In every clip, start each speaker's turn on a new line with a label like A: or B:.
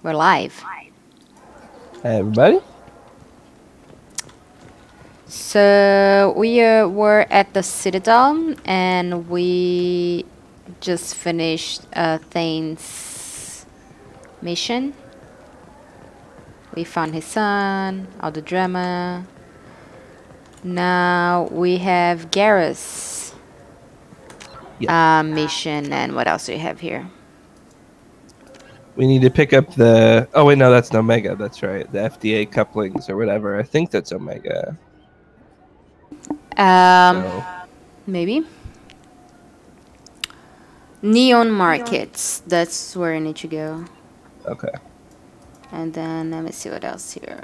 A: We're live.
B: Hey, everybody.
A: So we were at the Citadel, and we just finished Thane's mission. We found his son, all the drama. Now we have Garrus mission, and what else do we have here?
B: We need to pick up the... Oh, wait, no, that's Omega. That's right. The FDA couplings or whatever. I think that's Omega.
A: Maybe. Neon Markets. That's where I need to go.
B: Okay.
A: And then let me see what else here.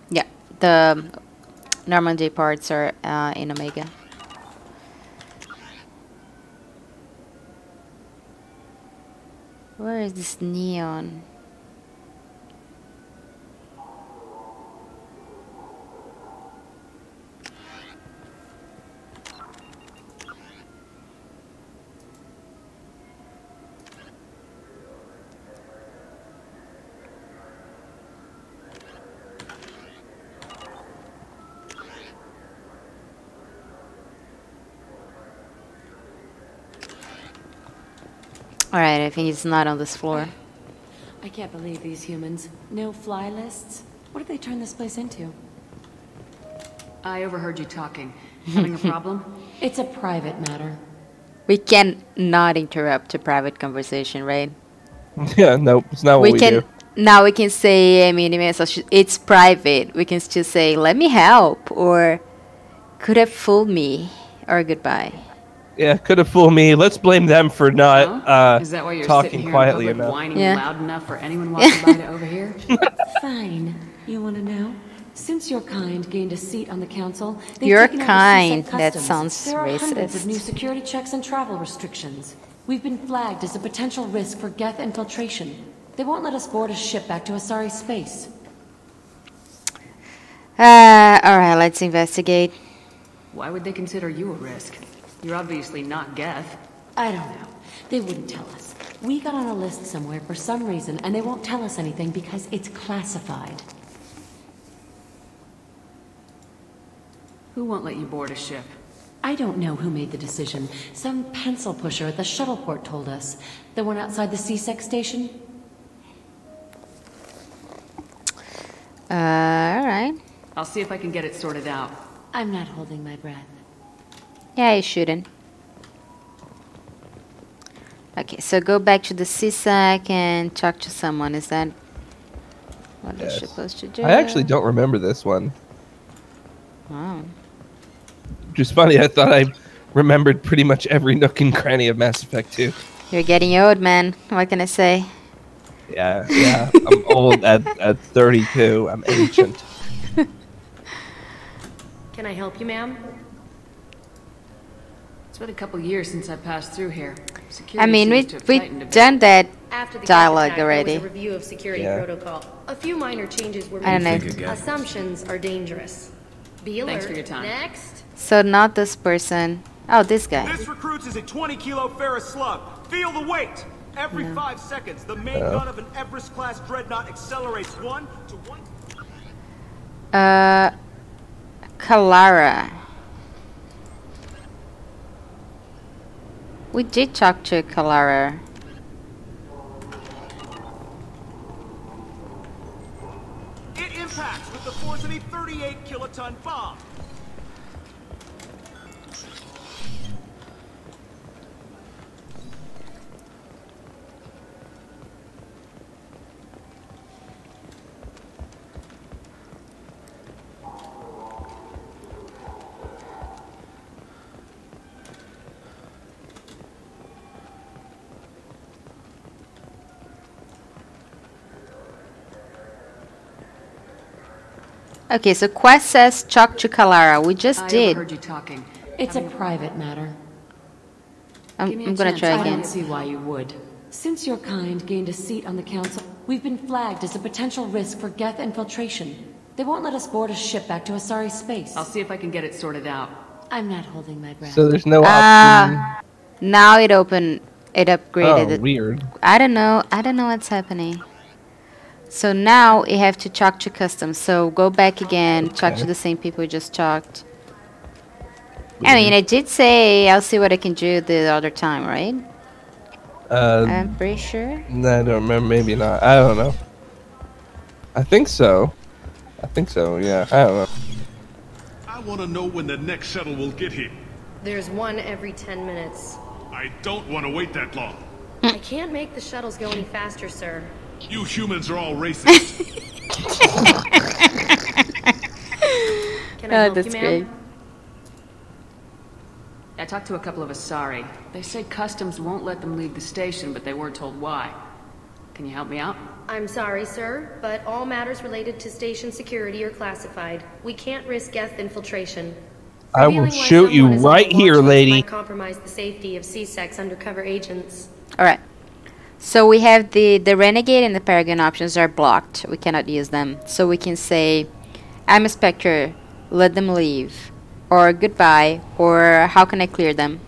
A: Yeah, the Normandy parts are in Omega. Where is this neon? Alright, I think it's not on this floor.
C: I can't believe these humans. No fly lists? What did they turn this place into?
D: I overheard you talking. Having a problem?
C: It's a private matter.
A: We can not interrupt a private conversation, right?
B: Yeah, nope. It's not what we do.
A: Now we can say, I mean, it's private. We can still say, let me help, or could have fooled me, or goodbye.
B: Yeah, could have fooled me. Let's blame them for not
D: Is that why you're
B: talking
D: sitting here
B: quietly
D: in public,
B: enough.
D: whining loud enough for anyone walking by to overhear?
C: Fine. You want to know? Since your kind gained a seat on the council,
A: Your kind? That sounds
C: there are hundreds of
A: racist.
C: new security checks and travel restrictions. We've been flagged as a potential risk for Geth infiltration. They won't let us board a ship back to Asari space.
A: Alright, let's investigate.
D: Why would they consider you a risk? You're obviously not Geth.
C: I don't know. They wouldn't tell us. We got on a list somewhere for some reason, and they won't tell us anything because it's classified.
D: Who won't let you board a ship?
C: I don't know who made the decision. Some pencil pusher at the shuttle port told us. The one outside the C-Sec station?
A: Alright.
D: I'll see if I can get it sorted out.
C: I'm not holding my breath.
A: Yeah, you shouldn't. Okay, so go back to the CSAC and talk to someone. Is that what we're supposed to do?
B: I actually don't remember this one.
A: Oh.
B: Which is funny. I thought I remembered pretty much every nook and cranny of Mass Effect 2.
A: You're getting old, man. What can I say?
B: Yeah. I'm old at 32. I'm ancient.
D: Can I help you, ma'am? It's been a couple years since I passed through here. Security
A: I mean,
D: seems to have tightened a
A: we've
D: bit.
A: done that
E: After the
A: dialogue
E: attack,
A: already.
E: There was a review of security protocol. A few minor changes were
A: I
E: made.
A: don't know.
E: Assumptions are dangerous. Be alert.
D: Thanks for your time.
E: Next.
A: So not this person. Oh, this guy.
F: This recruits is a 20-kilo ferrous slug. Feel the weight. Every 5 seconds, the main gun of an Everest-class dreadnought accelerates 1 to 1.
A: Kalara. We did talk to Kalara.
F: It impacts with the force of a 38-kiloton bomb.
A: Okay, so Quest says talk to Kalara. We just
D: I
A: did.
D: overheard you talking.
C: It's a private matter.
D: Give me a
A: I'm gonna
D: chance.
A: try
C: I
A: again.
C: don't see why you would. Since your kind gained a seat on the council, we've been flagged as a potential risk for Geth infiltration. They won't let us board a ship back to Asari space.
D: I'll see if I can get it sorted out.
C: I'm not holding my breath.
B: So there's no option.
A: Now it upgraded
B: Oh,
A: it.
B: weird.
A: I don't know what's happening. So now we have to talk to custom. So go back again, talk to the same people we just talked. I mean, I did say I'll see what I can do the other time, right? I'm pretty sure.
B: No, I don't remember. Maybe not. I don't know. I think so. Yeah. I don't know.
G: I want to know when the next shuttle will get here.
E: There's one every 10 minutes.
G: I don't want to wait that long.
E: I can't make the shuttles go any faster, sir.
G: You humans are all racist.
E: Can I help
A: That's
E: you,
A: great.
E: ma'am?
D: I talked to a couple of Asari. They say customs won't let them leave the station, but they weren't told why. Can you help me out?
E: I'm sorry, sir, but all matters related to station security are classified. We can't risk Geth infiltration.
B: I will
E: Revealing why
B: shoot you
E: someone is on
B: right
E: the
B: here,
E: watch list
B: lady.
E: might compromise the safety of C-Sex undercover agents.
A: Alright. So we have the Renegade and the Paragon options are blocked. We cannot use them. So we can say, I'm a Spectre, let them leave. Or goodbye. Or how can I clear them?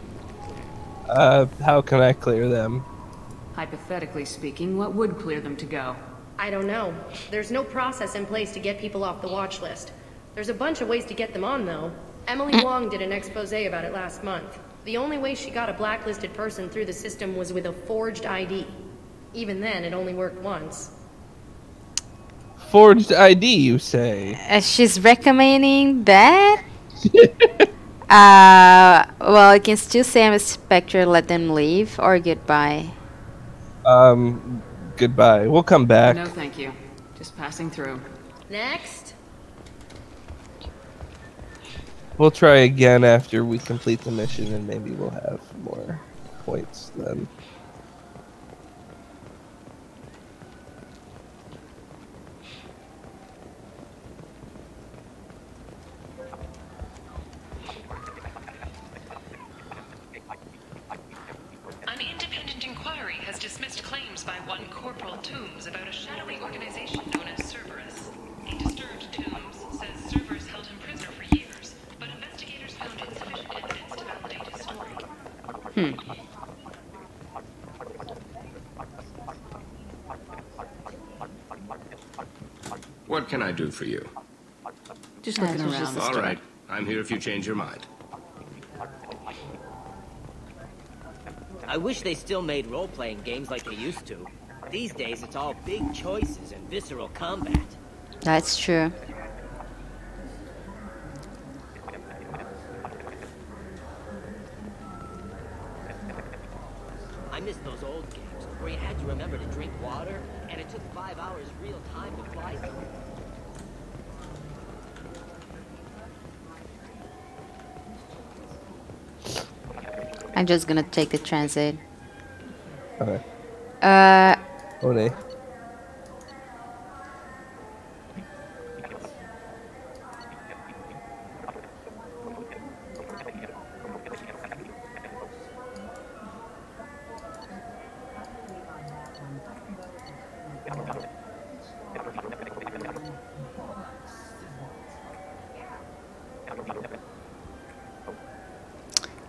B: How can I clear them?
D: Hypothetically speaking, what would clear them to go?
E: I don't know. There's no process in place to get people off the watch list. There's a bunch of ways to get them on, though. Emily Wong did an expose about it last month. The only way she got a blacklisted person through the system was with a forged ID. Even then, it only worked once.
B: Forged ID, you say?
A: She's recommending that? Well, I can still say I'm a Spectre, let them leave, or goodbye.
B: Goodbye. We'll come back.
D: No, thank you. Just passing through.
E: Next.
B: We'll try again after we complete the mission, and maybe we'll have more points then.
H: An independent inquiry has dismissed claims by one Corporal Toombs about a shadowy organization known as Cerberus. A disturbed Toombs says Cerberus held him prisoner for years, but investigators found insufficient evidence to validate his story.
I: What can I do for you?
D: Just looking around.
I: All right. I'm here if you change your mind.
J: I wish they still made role-playing games like they used to. These days, it's all big choices and visceral combat.
A: That's true.
J: I miss those old games where you had to remember to drink water, and it took 5 hours real time to fly through.
A: I'm just gonna take the transit.
B: Okay.
A: Uh,
B: One.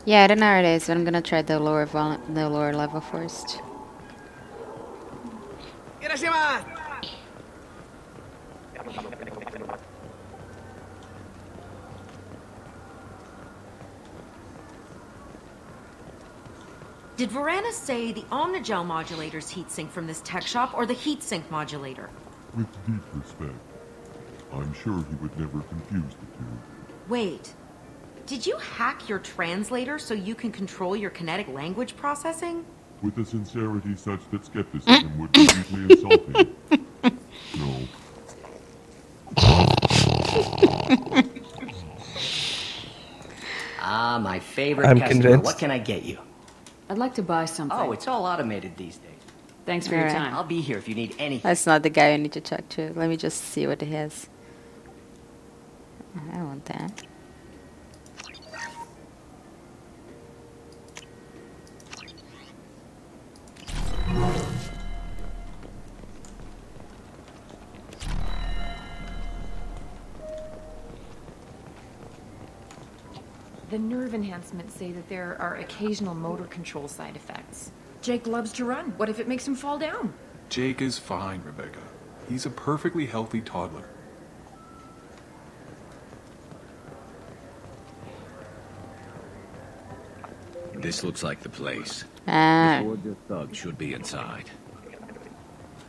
A: yeah, I don't know where it is, but I'm gonna try the lower level first.
K: Did Varana say the Omnigel modulator's heatsink from this tech shop or the heatsink modulator?
L: With deep respect, I'm sure he would never confuse the two.
K: Wait, did you hack your translator so you can control your kinetic language processing?
L: With a sincerity such that skepticism would be deeply insulting. No.
J: Ah, my favorite
B: I'm
J: customer.
B: convinced.
J: What can I get you?
D: I'd like to buy something.
J: Oh, it's all automated these days.
D: Thanks for your
A: Alright.
D: time.
J: I'll be here if you need anything.
A: That's not the guy I need to talk to. Let me just see what he has. I don't want that.
M: The nerve enhancements say that there are occasional motor control side effects. Jake loves to run. What if it makes him fall down?
N: Jake is fine, Rebecca. He's a perfectly healthy toddler.
O: This looks like the place.
A: Ah.
O: The thug should be inside.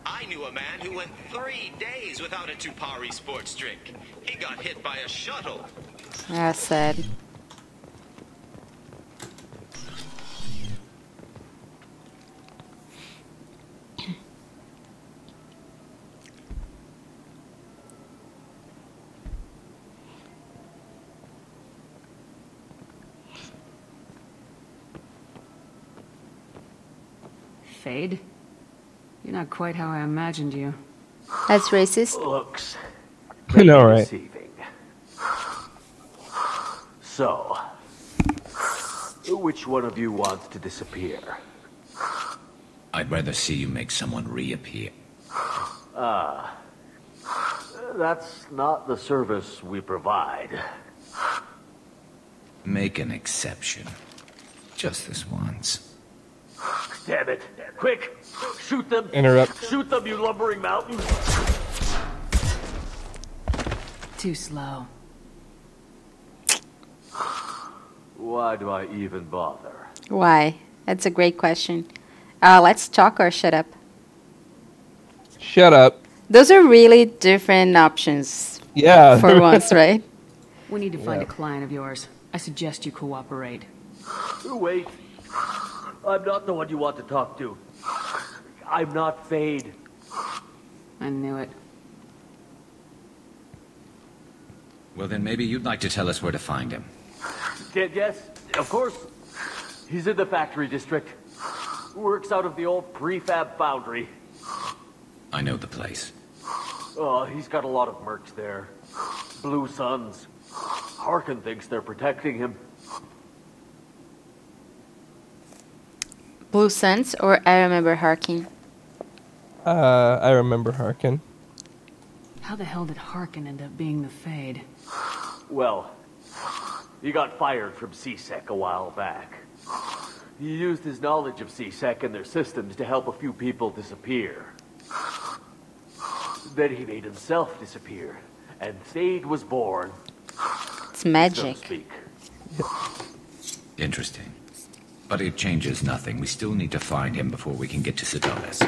P: I knew a man who went 3 days without a Tupari sports drink. He got hit by a shuttle.
A: That's sad.
D: Fade? You're not quite how I imagined you.
A: That's racist.
Q: Looks
B: I know, right?
Q: deceiving. So, which one of you wants to disappear?
O: I'd rather see you make someone reappear.
Q: That's not the service we provide.
O: Make an exception. Just this once.
Q: Damn it. Quick! Shoot them!
B: Interrupt.
Q: Shoot them, you lumbering mountain!
D: Too slow.
Q: Why do I even bother?
A: Why? That's a great question. Let's talk or shut up.
B: Shut up.
A: Those are really different options.
B: Yeah.
A: For once, right?
D: We need to find a client of yours. I suggest you cooperate.
Q: Wait. I'm not the one you want to talk to. I'm not Fade.
D: I knew it.
O: Well, then maybe you'd like to tell us where to find him.
Q: Can't guess? Of course. He's in the factory district. Works out of the old prefab foundry.
O: I know the place.
Q: Oh, he's got a lot of mercs there. Blue Suns. Harkin thinks they're protecting him.
A: Blue Suns or I remember Harkin?
B: I remember Harkin.
D: How the hell did Harkin end up being the Fade?
Q: Well, he got fired from CSEC a while back. He used his knowledge of CSEC and their systems to help a few people disappear. Then he made himself disappear, and Fade was born.
A: It's magic.
Q: So to speak.
O: Interesting. But it changes nothing. We still need to find him before we can get to Cerberus.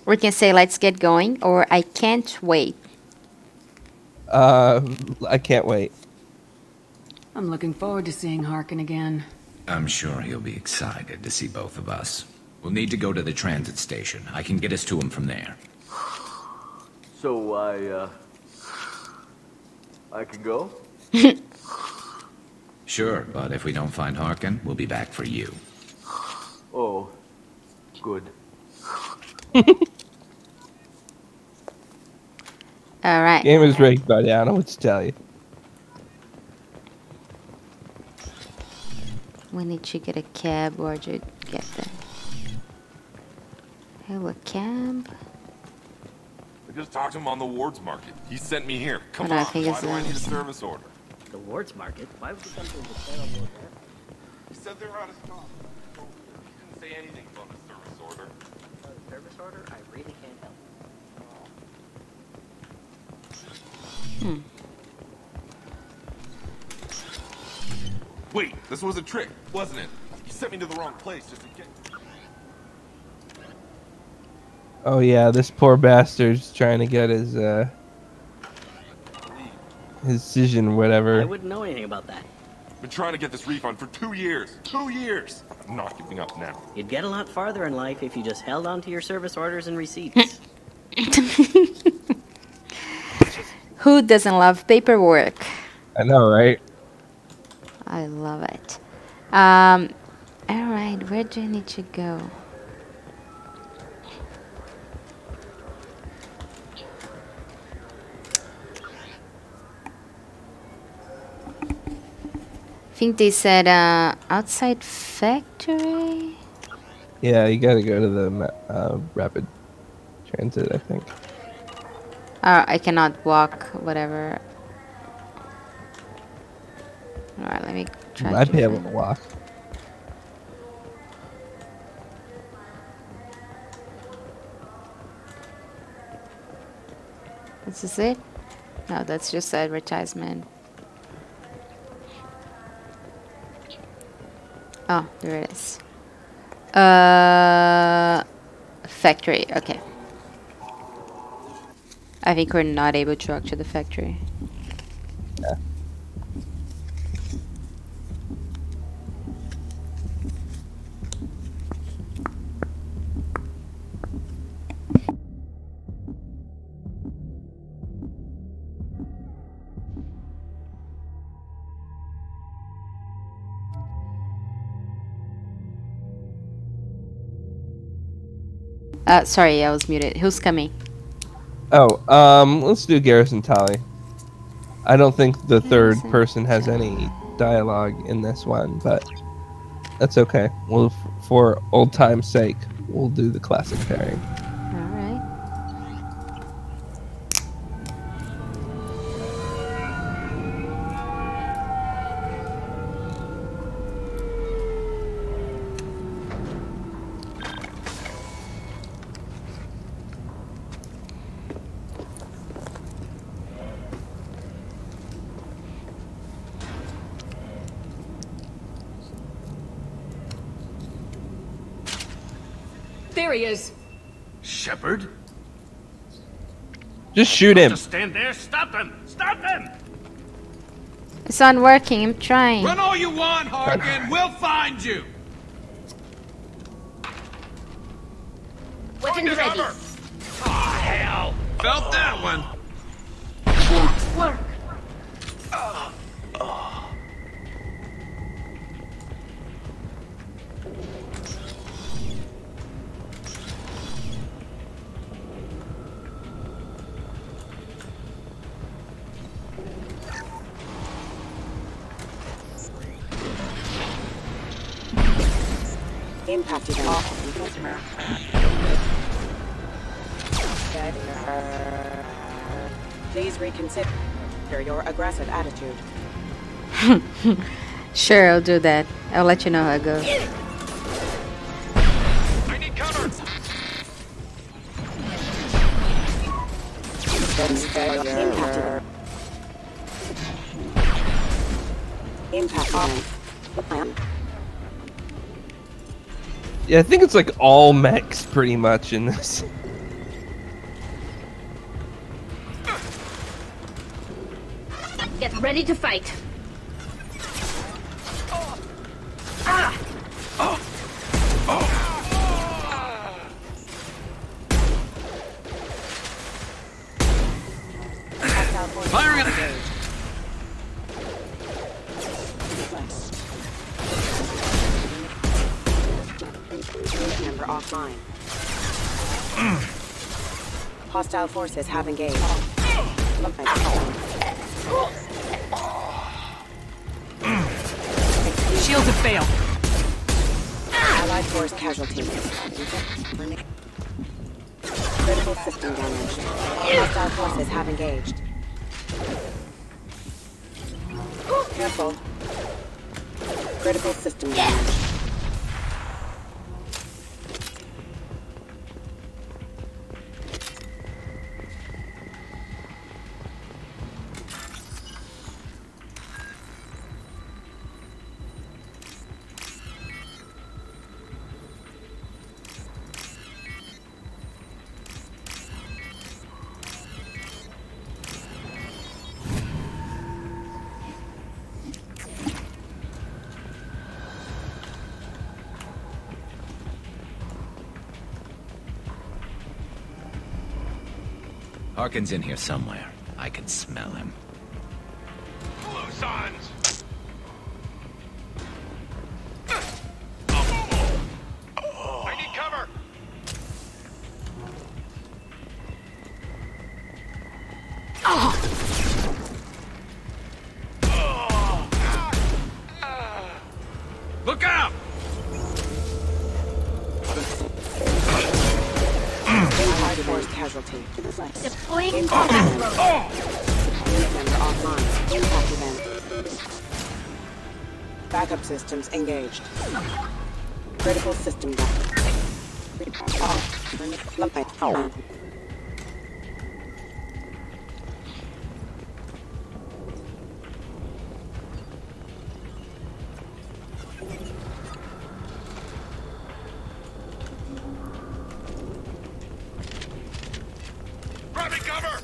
A: We can say let's get going, or I can't wait.
B: I can't wait.
D: I'm looking forward to seeing Harkin again.
O: I'm sure he'll be excited to see both of us. We'll need to go to the transit station. I can get us to him from there.
Q: So I can go?
O: Sure, but if we don't find Harkin, we'll be back for you.
Q: Oh, good.
A: All right.
B: Game is rigged, buddy. I don't know what to tell you.
A: We need to get a cab or to get there. Hello, cab.
R: I just talked to him on the Wards Market. He sent me here. Come
A: But I
R: on,
A: think
R: why
A: it's
R: do I need a
A: Anderson.
R: service order?
J: The Wards Market? Why would you come to the sale on Wards Market?
R: He said they were out of stock. He didn't say anything about a service order.
J: Service order? I really can't help.
R: Wait, this was a trick, wasn't it? You sent me to the wrong place just to get...
B: Oh yeah, this poor bastard's trying to get his decision, whatever.
J: I wouldn't know anything about that.
R: Been trying to get this refund for 2 years. 2 years! I'm not giving up now.
J: You'd get a lot farther in life if you just held on to your service orders and receipts.
A: Who doesn't love paperwork?
B: I know, right?
A: I love it. All right, where do you need to go? I think they said outside factory.
B: Yeah, you gotta go to the rapid transit, I think.
A: I cannot walk, whatever. Alright, let me try.
B: Might be able to walk.
A: Is this it? No, that's just advertisement. Oh, there it is. Factory, okay. I think we're not able to walk to the factory.
B: Yeah.
A: Sorry, I was muted. Who's coming?
B: Oh, let's do Garrus and Tali. I don't think the third person has any dialogue in this one, but that's okay. Well, for old time's sake, we'll do the classic pairing.
A: Alright.
D: There he is.
R: Shepard?
B: Just shoot him.
R: Just stand there. Stop him. Stop him.
A: It's not working. I'm trying.
R: Run all you want, Hargan. We'll find you.
E: Weapons ready.
R: Oh, hell. Felt that one.
E: Work.
S: Impacted Please reconsider your aggressive attitude.
A: Sure, I'll do that. I'll let you know how it goes.
R: I need cover.
S: Impacted.
B: Yeah, I think it's like all mechs pretty much in this.
E: Get ready to fight. Ah!
R: Firing at
S: Member offline. Hostile forces have engaged.
D: Shields have failed.
S: Allied force casualty. Critical system damage. Hostile forces have engaged. Careful. Critical system damage.
O: Harkin's in here somewhere. I can smell him.
R: Lusons. I need cover. Look out!
S: Allied force casualty.
E: Deploying combat mode.
S: Unit member offline. Impact event. Backup systems engaged. Critical system down.
F: Grabbing cover!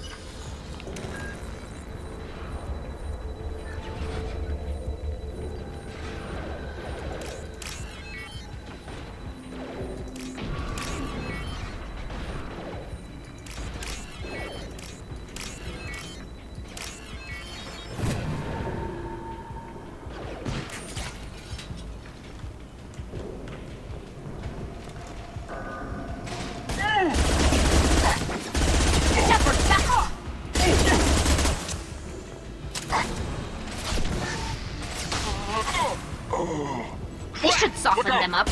T: We should soften them up.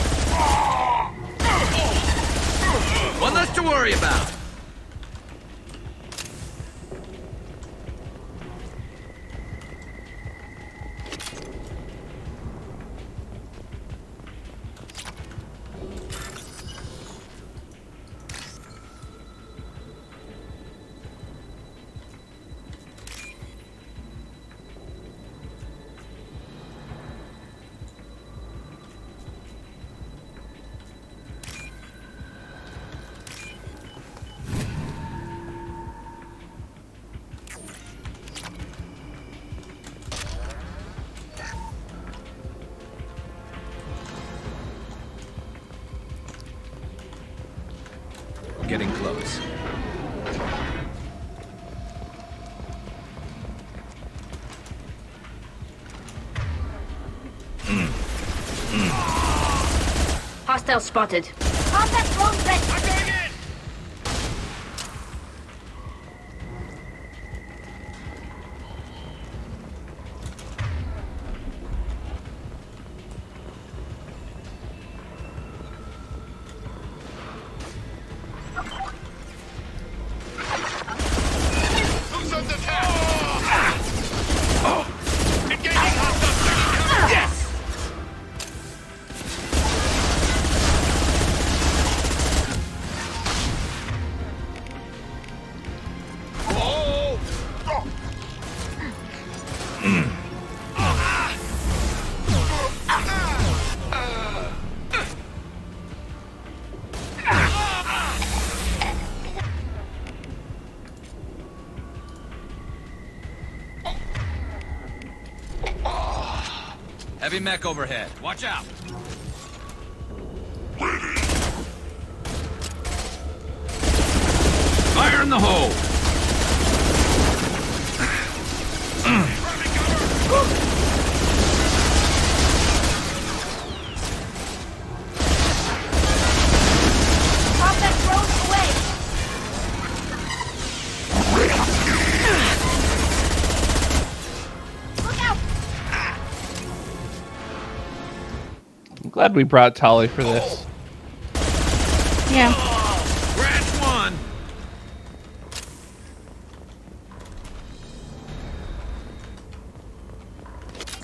O: One less to worry about. Getting close.
T: Hostile spotted. Combat drone ready. I'm going in!
F: Who's under attack? Engaging hostile. Yes!
O: Heavy mech overhead. Watch out. Fire in the hole.
T: Combat drone away. Look out!
B: I'm glad we brought Tali for this.
A: Yeah.
O: Scratch one.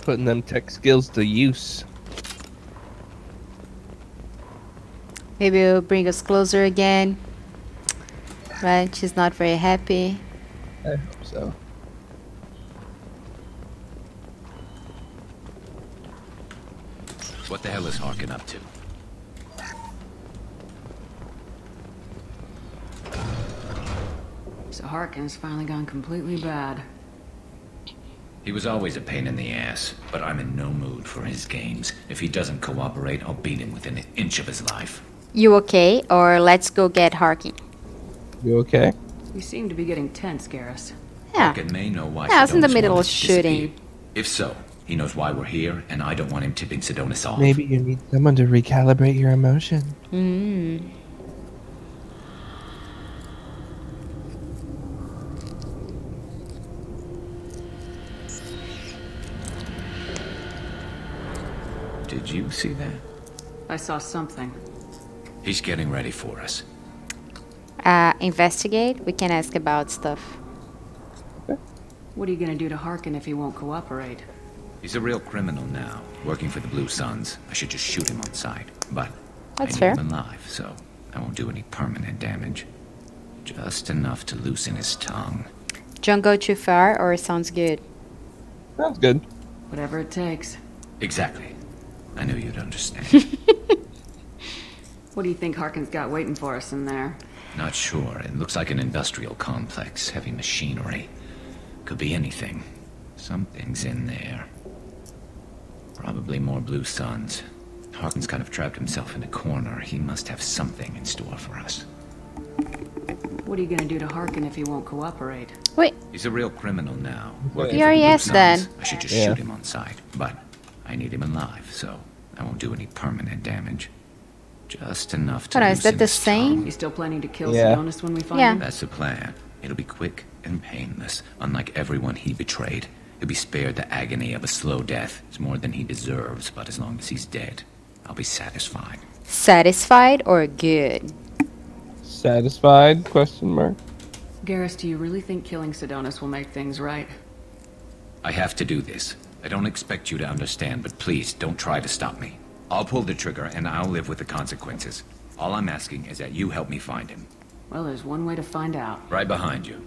B: Putting them tech skills to use.
A: Maybe it'll bring us closer again. Right? She's not very happy.
B: I hope so.
O: What the hell is Harkin up to?
D: So Harkin's finally gone completely bad.
O: He was always a pain in the ass, but I'm in no mood for his games. If he doesn't cooperate, I'll beat him within an inch of his life.
A: You okay? Or let's go get Harkin.
B: You okay?
D: You seem to be getting tense, Garrus.
A: Yeah.
O: Harkin may know why
A: Yeah, I was in the
O: Sedonis
A: middle
O: wanted
A: of
O: to
A: shooting.
O: disappear. If so, he knows why we're here, and I don't want him tipping Sedonis off.
B: Maybe you need someone to recalibrate your emotion.
A: Mm.
O: Did you see that?
D: I saw something.
O: He's getting ready for us.
A: Investigate. We can ask about stuff.
D: What are you gonna do to Harkin if he won't cooperate?
O: He's a real criminal now, working for the Blue Suns. I should just shoot him on sight, but
A: That's
O: I
A: fair.
O: need him alive, so I won't do any permanent damage. Just enough to loosen his tongue.
A: Don't go too far, or it sounds good.
B: Sounds good.
D: Whatever it takes.
O: Exactly. I knew you'd understand.
D: What do you think Harkin's got waiting for us in there?
O: Not sure. It looks like an industrial complex. Heavy machinery. Could be anything. Something's in there. Probably more Blue Suns. Harkin's kind of trapped himself in a corner. He must have something in store for us.
D: What are you gonna do to Harkin if he won't cooperate?
A: Wait.
O: He's a real criminal now.
A: You
O: Working
A: already
O: for the Blue
A: asked that.
O: Suns. I should just shoot him on sight, but I need him alive, so I won't do any permanent damage. Just enough to
A: Hold on, is that
O: loosen
A: the
O: his tongue.
A: same?
D: You still planning to kill
B: Yeah.
D: Sionis when we find
A: Yeah.
D: him?
O: That's the plan. It'll be quick and painless. Unlike everyone he betrayed, he'll be spared the agony of a slow death. It's more than he deserves, but as long as he's dead, I'll be satisfied.
A: Satisfied or good?
B: Satisfied? Question mark.
D: Garrus, do you really think killing Sionis will make things right?
O: I have to do this. I don't expect you to understand, but please don't try to stop me. I'll pull the trigger and I'll live with the consequences. All I'm asking is that you help me find him.
D: Well, there's one way to find out.
O: Right behind you.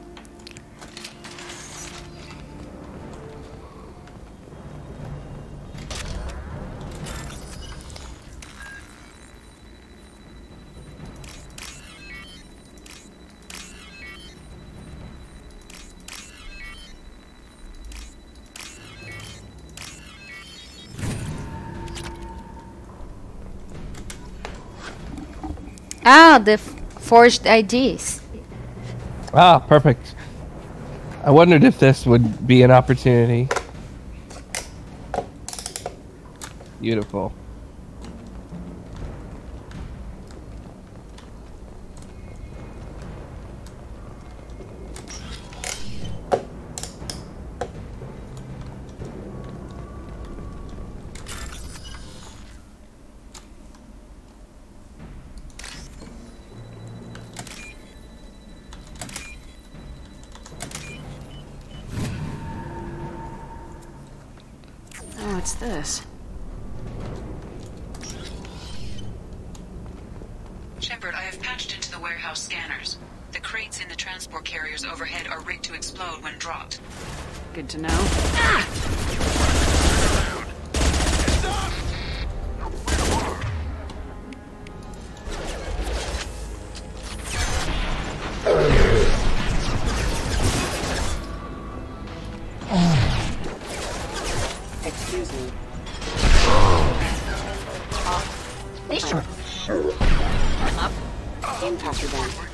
A: Ah, the forged IDs.
B: Ah, perfect. I wondered if this would be an opportunity. Beautiful.
D: Oh, it's this.
H: Shepard, I have patched into the warehouse scanners. The crates in the transport carriers overhead are rigged to explode when dropped.
D: Good to know.
S: Excuse me. I'm up. Impact event.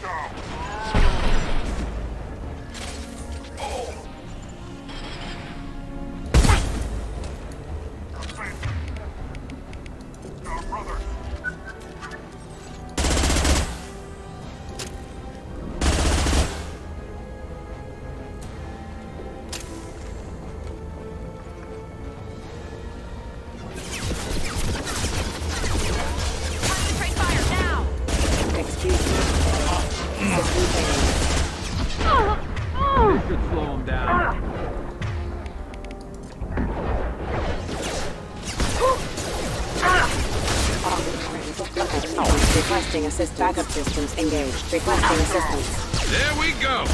S: Requesting assist backup systems engaged. Requesting assistance.
R: There we go.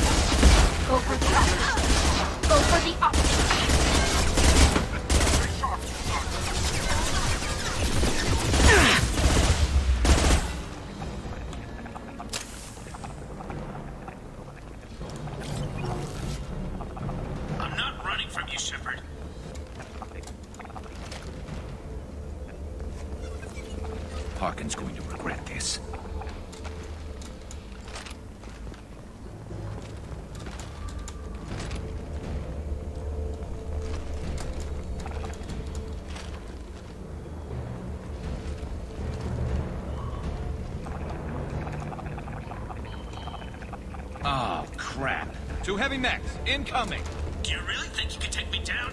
T: Go for the optics. Go for the optics.
O: I'm not running from you, Shepard. Harkin's going to regret this. Oh, crap.
F: 2 heavy mechs, incoming.
O: Do you really think you can take me down?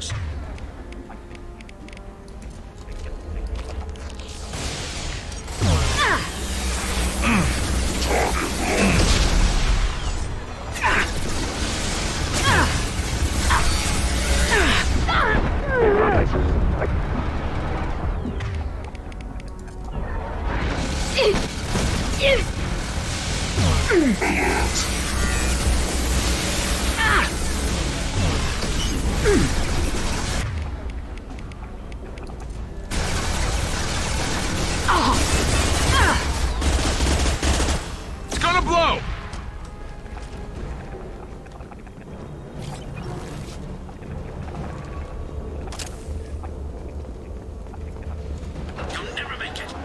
R: It's gonna blow!
P: You'll never make it.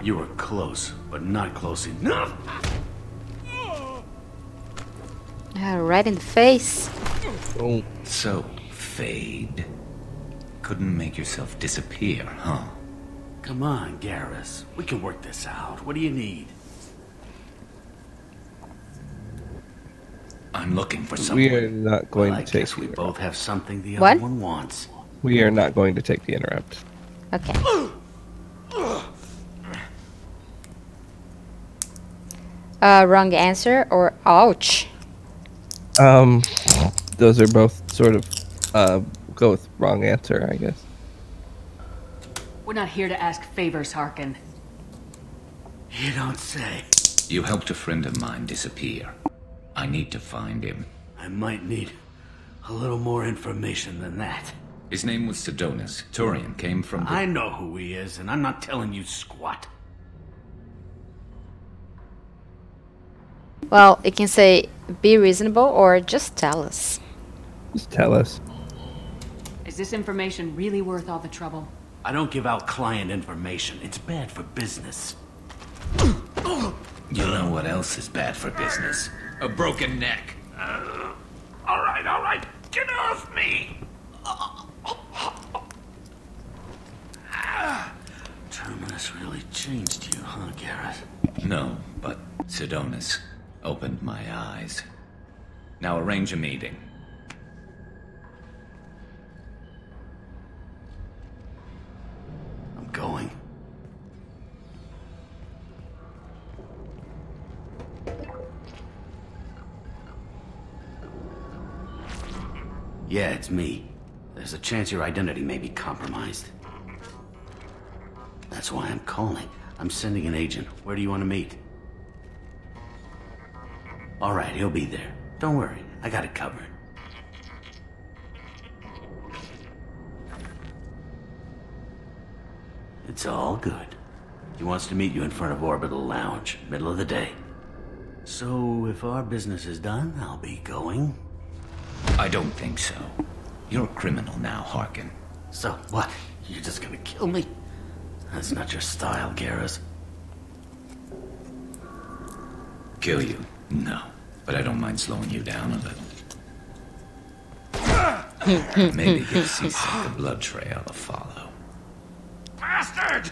U: You were close, but not close enough.
A: Right in the face.
B: Oh.
O: So, Fade. Couldn't make yourself disappear, huh?
U: Come on, Garrus. We can work this out. What do you need?
O: I'm looking for someone.
B: We are not going
U: I
B: to take.
U: guess we both have something the
A: What?
U: other one wants.
B: We are not going to take the interrupt.
A: Okay. Wrong answer or ouch?
B: Those are both sort of go with wrong answer, I guess.
D: We're not here to ask favors, Harkin.
U: You don't say.
O: You helped a friend of mine disappear. I need to find him.
U: I might need a little more information than that.
O: His name was Sidonus. Turian came from the...
U: I know who he is, and I'm not telling you squat.
A: Well, you can say be reasonable or just tell us.
B: Just tell us.
D: Is this information really worth all the trouble?
U: I don't give out client information. It's bad for business.
O: You know what else is bad for business? A broken neck.
U: All right. Get off me! Terminus really changed you, huh, Garrus?
O: No, but Sidonus opened my eyes. Now arrange a meeting.
U: I'm going. Yeah, it's me. There's a chance your identity may be compromised. That's why I'm calling. I'm sending an agent. Where do you want to meet? All right, he'll be there. Don't worry, I got it covered. It's all good. He wants to meet you in front of Orbital Lounge, middle of the day. So, if our business is done, I'll be going.
O: I don't think so. You're a criminal now, Harkin.
U: So, what? You're just gonna kill me? That's not your style, Garrus.
O: Kill you? No. But I don't mind slowing you down a little. Maybe give C-Sec a blood trail to follow.
U: Bastard!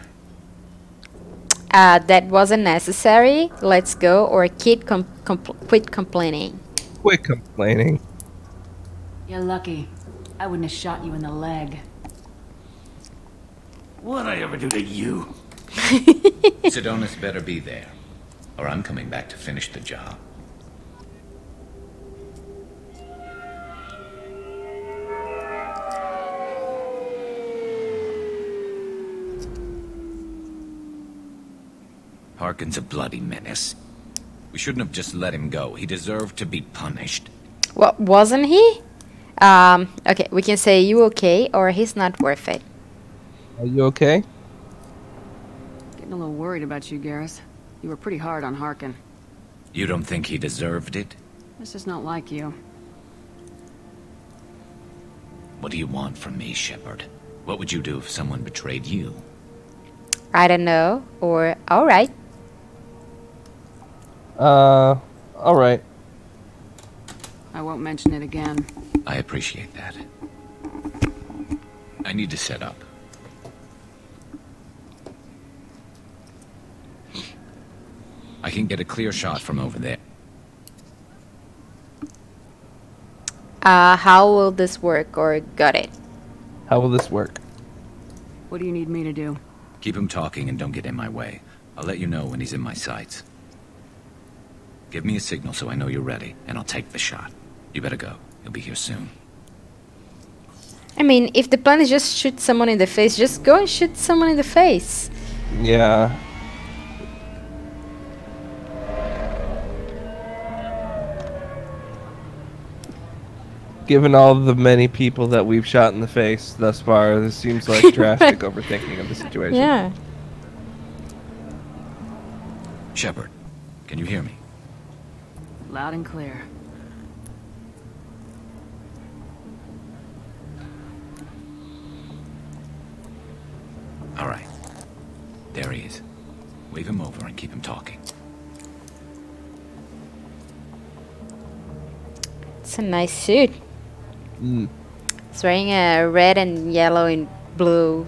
A: That wasn't necessary. Let's go or quit complaining.
B: Quit complaining.
D: You're lucky. I wouldn't have shot you in the leg.
U: What'd I ever do to you?
O: Sidonus better be there, or I'm coming back to finish the job. Harkin's a bloody menace. We shouldn't have just let him go. He deserved to be punished.
A: What, wasn't he? Okay, we can say you okay or he's not worth it.
B: Are you okay?
D: Getting a little worried about you, Garrus. You were pretty hard on Harkin.
O: You don't think he deserved it?
D: This is not like you.
O: What do you want from me, Shepard? What would you do if someone betrayed you?
A: I don't know. Or, alright.
B: Alright.
D: I won't mention it again.
O: I appreciate that. I need to set up. I can get a clear shot from over there.
A: How will this work? Or got it?
B: How will this work?
D: What do you need me to do?
O: Keep him talking and don't get in my way. I'll let you know when he's in my sights. Give me a signal so I know you're ready, and I'll take the shot. You better go. He'll be here soon.
A: I mean, if the plan is just shoot someone in the face, just go and shoot someone in the face.
B: Yeah. Given all the many people that we've shot in the face thus far, this seems like drastic overthinking of the situation.
A: Yeah.
O: Shepard, can you hear me?
D: Loud and clear.
O: All right. There he is. Wave him over and keep him talking.
A: It's a nice suit.
B: Mm.
A: It's wearing a red and yellow and blue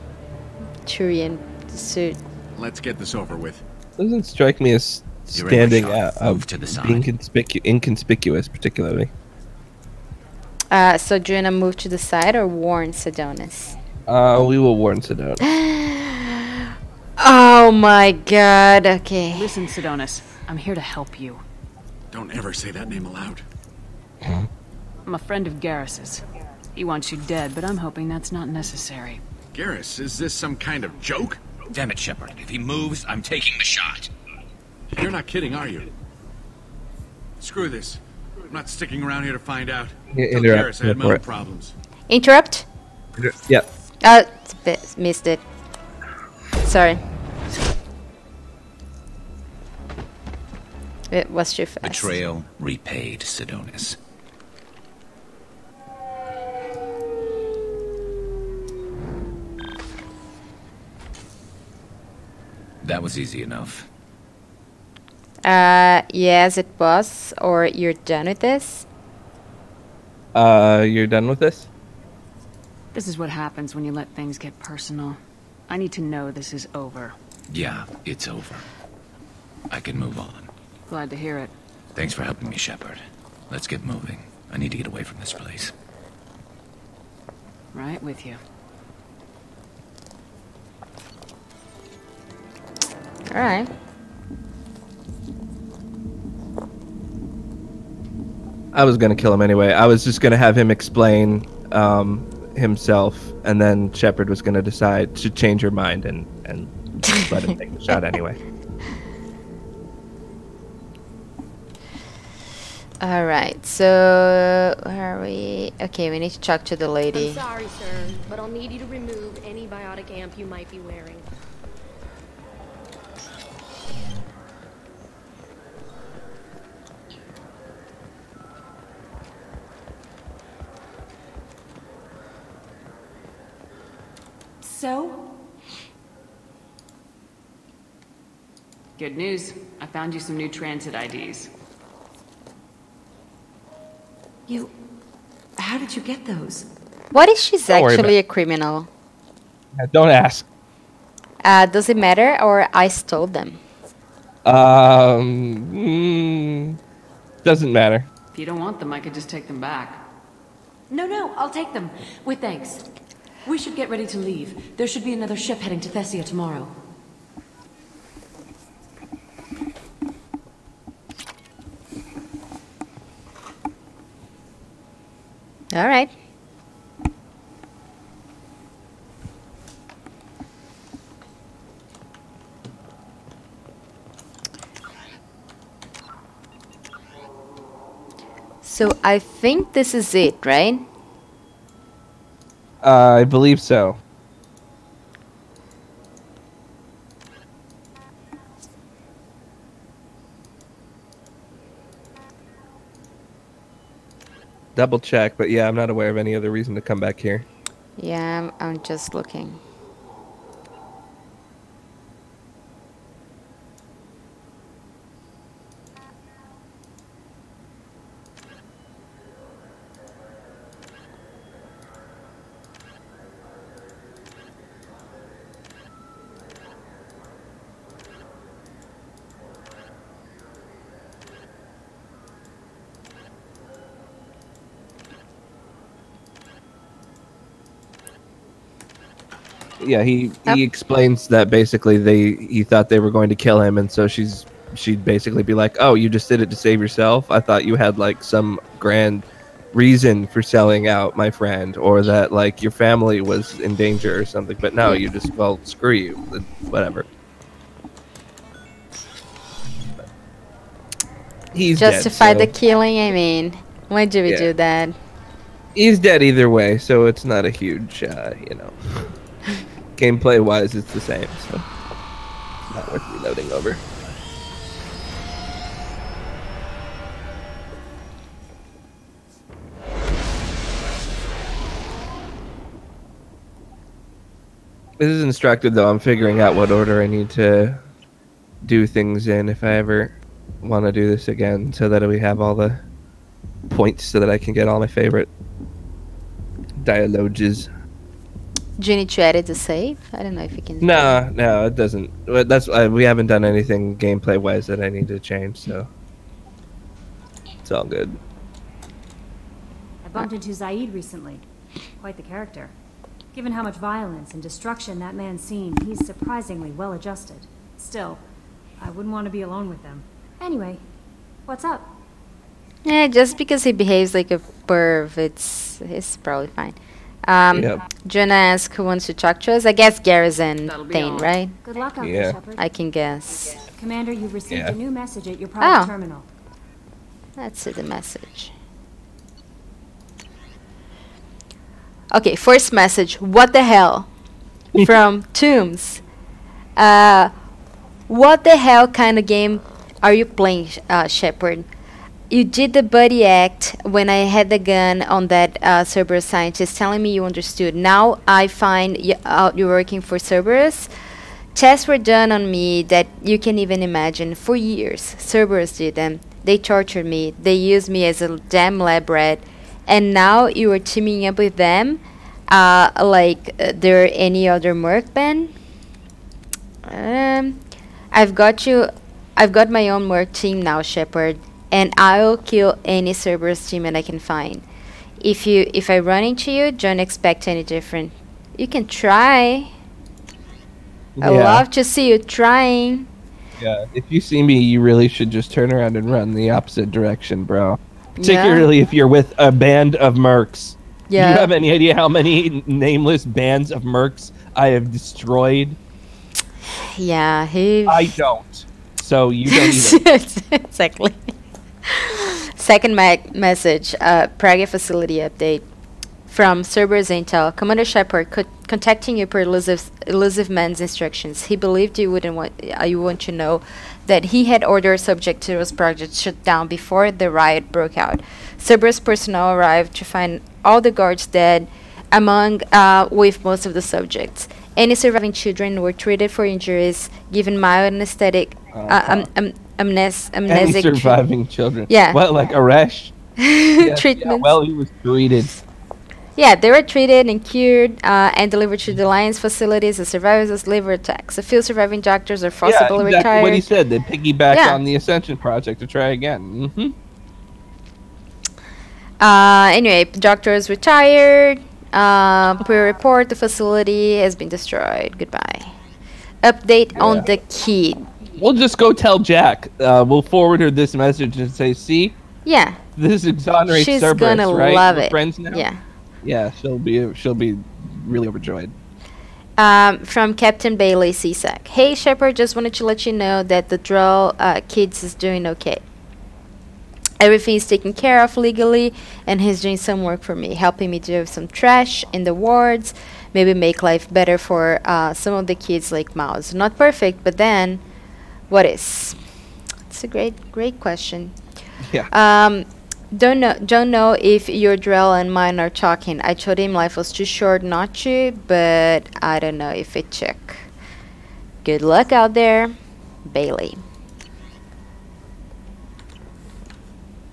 A: Turian suit.
N: Let's get this over with.
B: Doesn't strike me as
O: You're in the
B: standing
O: shot.
B: out,
O: Move to the
B: being
O: side.
B: inconspicuous, particularly.
A: So do you wanna move to the side or warn Sedonis?
B: We will warn Sedonis.
A: Oh my god, okay.
D: Listen, Sedonis. I'm here to help you.
N: Don't ever say that name aloud.
D: I'm a friend of Garrus's. He wants you dead, but I'm hoping that's not necessary.
N: Garrus, is this some kind of joke?
O: Damn it, Shepard. If he moves, I'm taking the shot.
N: You're not kidding, are you? Screw this. I'm not sticking around here to find out. Tell Garrus I had my own problems.
A: Interrupt?
B: Yep.
A: Missed it. Sorry. It was too fast.
O: Betrayal repaid, Sedonis. That was easy enough.
A: Yes, it was. Or you're done with this?
B: You're done with this?
D: This is what happens when you let things get personal. I need to know this is over.
O: Yeah, it's over. I can move on.
D: Glad to hear it.
O: Thanks for helping me, Shepard. Let's get moving. I need to get away from this place.
D: Right with you.
A: Alright.
B: I was gonna kill him anyway. I was just gonna have him explain himself, and then Shepard was gonna decide to change her mind and let him take the shot anyway.
A: Alright, so where are we? Okay, we need to talk to the lady.
E: I'm sorry, sir, but I'll need you to remove any biotic amp you might be wearing.
K: So?
D: Good news. I found you some new transit IDs.
K: How did you get those?
A: What if she's
B: Don't worry
A: actually a
B: about it.
A: criminal?
B: Don't ask.
A: Does it matter or I stole them?
B: Doesn't matter.
D: If you don't want them, I could just take them back.
K: No, I'll take them. With thanks. We should get ready to leave. There should be another ship heading to Thessia tomorrow.
A: Alright. So I think this is it, right?
B: I believe so. double check, but yeah, I'm not aware of any other reason to come back here.
A: Yeah, I'm just looking.
B: Yeah, he explains that basically he thought they were going to kill him, and so she'd basically be like, "Oh, you just did it to save yourself? I thought you had like some grand reason for selling out, my friend, or that like your family was in danger or something. But no, you just, well, screw you, whatever." He's
A: justify
B: dead, so.
A: the killing. I mean, why do we do that?
B: He's dead either way, so it's not a huge, you know. Gameplay wise, it's the same, so not worth reloading over. This is instructive, though. I'm figuring out what order I need to do things in if I ever want to do this again, so that we have all the points so that I can get all my favorite dialogues.
A: Do you need to edit the save? I don't know if you can.
B: No, it doesn't. That's we haven't done anything gameplay wise that I need to change, so it's all good.
C: I bumped into Zaid recently. Quite the character. Given how much violence and destruction that man's seen, he's surprisingly well adjusted. Still, I wouldn't want to be alone with them. Anyway, what's up?
A: Yeah, just because he behaves like a perv, it's probably fine. Jonah asks who wants to talk to us. I guess Garrus and Thane, right?
C: Good luck out there, Shepard.
A: I can guess.
C: Commander, you've received a new message at your private terminal.
A: Let's see the message. Okay, first message. What the hell? From Tombs. What the hell kind of game are you playing, Shepard? You did the buddy act when I had the gun on that Cerberus scientist telling me you understood. Now I find you're working for Cerberus. Tests were done on me that you can even imagine. For years, Cerberus did them. They tortured me. They used me as a damn lab rat. And now you are teaming up with them like they're any other merc band? I've got my own merc team now, Shepard. And I'll kill any Cerberus team that I can find. If I run into you, don't expect any different. You can try. I love to see you trying.
B: Yeah, if you see me, you really should just turn around and run the opposite direction, bro. Particularly if you're with a band of mercs.
A: Yeah.
B: Do you have any idea how many nameless bands of mercs I have destroyed?
A: Yeah,
B: I don't. So you don't either.
A: Exactly. Second message, Praga facility update from Cerberus Intel. Commander Shepard contacting you per elusive man's instructions. He believed you want to know that he had ordered subject to his project shut down before the riot broke out. Cerberus personnel arrived to find all the guards dead, among with most of the subjects. Any surviving children were treated for injuries, given mild anesthetic.
B: Any surviving children.
A: Yeah.
B: What, like Aresh?
A: Treatments.
B: Yeah, well, he was treated.
A: Yeah, they were treated and cured and delivered to the Alliance facilities as survivors of liver attacks. A few surviving doctors are forcibly retired.
B: What he said. They piggybacked on the Ascension project to try again.
A: Anyway, doctors retired. Per report, the facility has been destroyed. Goodbye. Update on the kid.
B: We'll just go tell Jack. We'll forward her this message and say, see?
A: Yeah.
B: This exonerates
A: She's
B: Cerberus,
A: gonna
B: right?
A: love
B: We're
A: it.
B: friends now?
A: Yeah.
B: Yeah, she'll be really overjoyed.
A: From Captain Bailey CSAC. Hey, Shepard, just wanted to let you know that the Droll kids is doing okay. Everything's taken care of legally, and he's doing some work for me, helping me do some trash in the wards, maybe make life better for some of the kids like Mouse. Not perfect, but then, what is? It's a great question.
B: Yeah.
A: Don't know if your Drell and mine are talking. I told him life was too short not to, but I don't know if it check. Good luck out there, Bailey.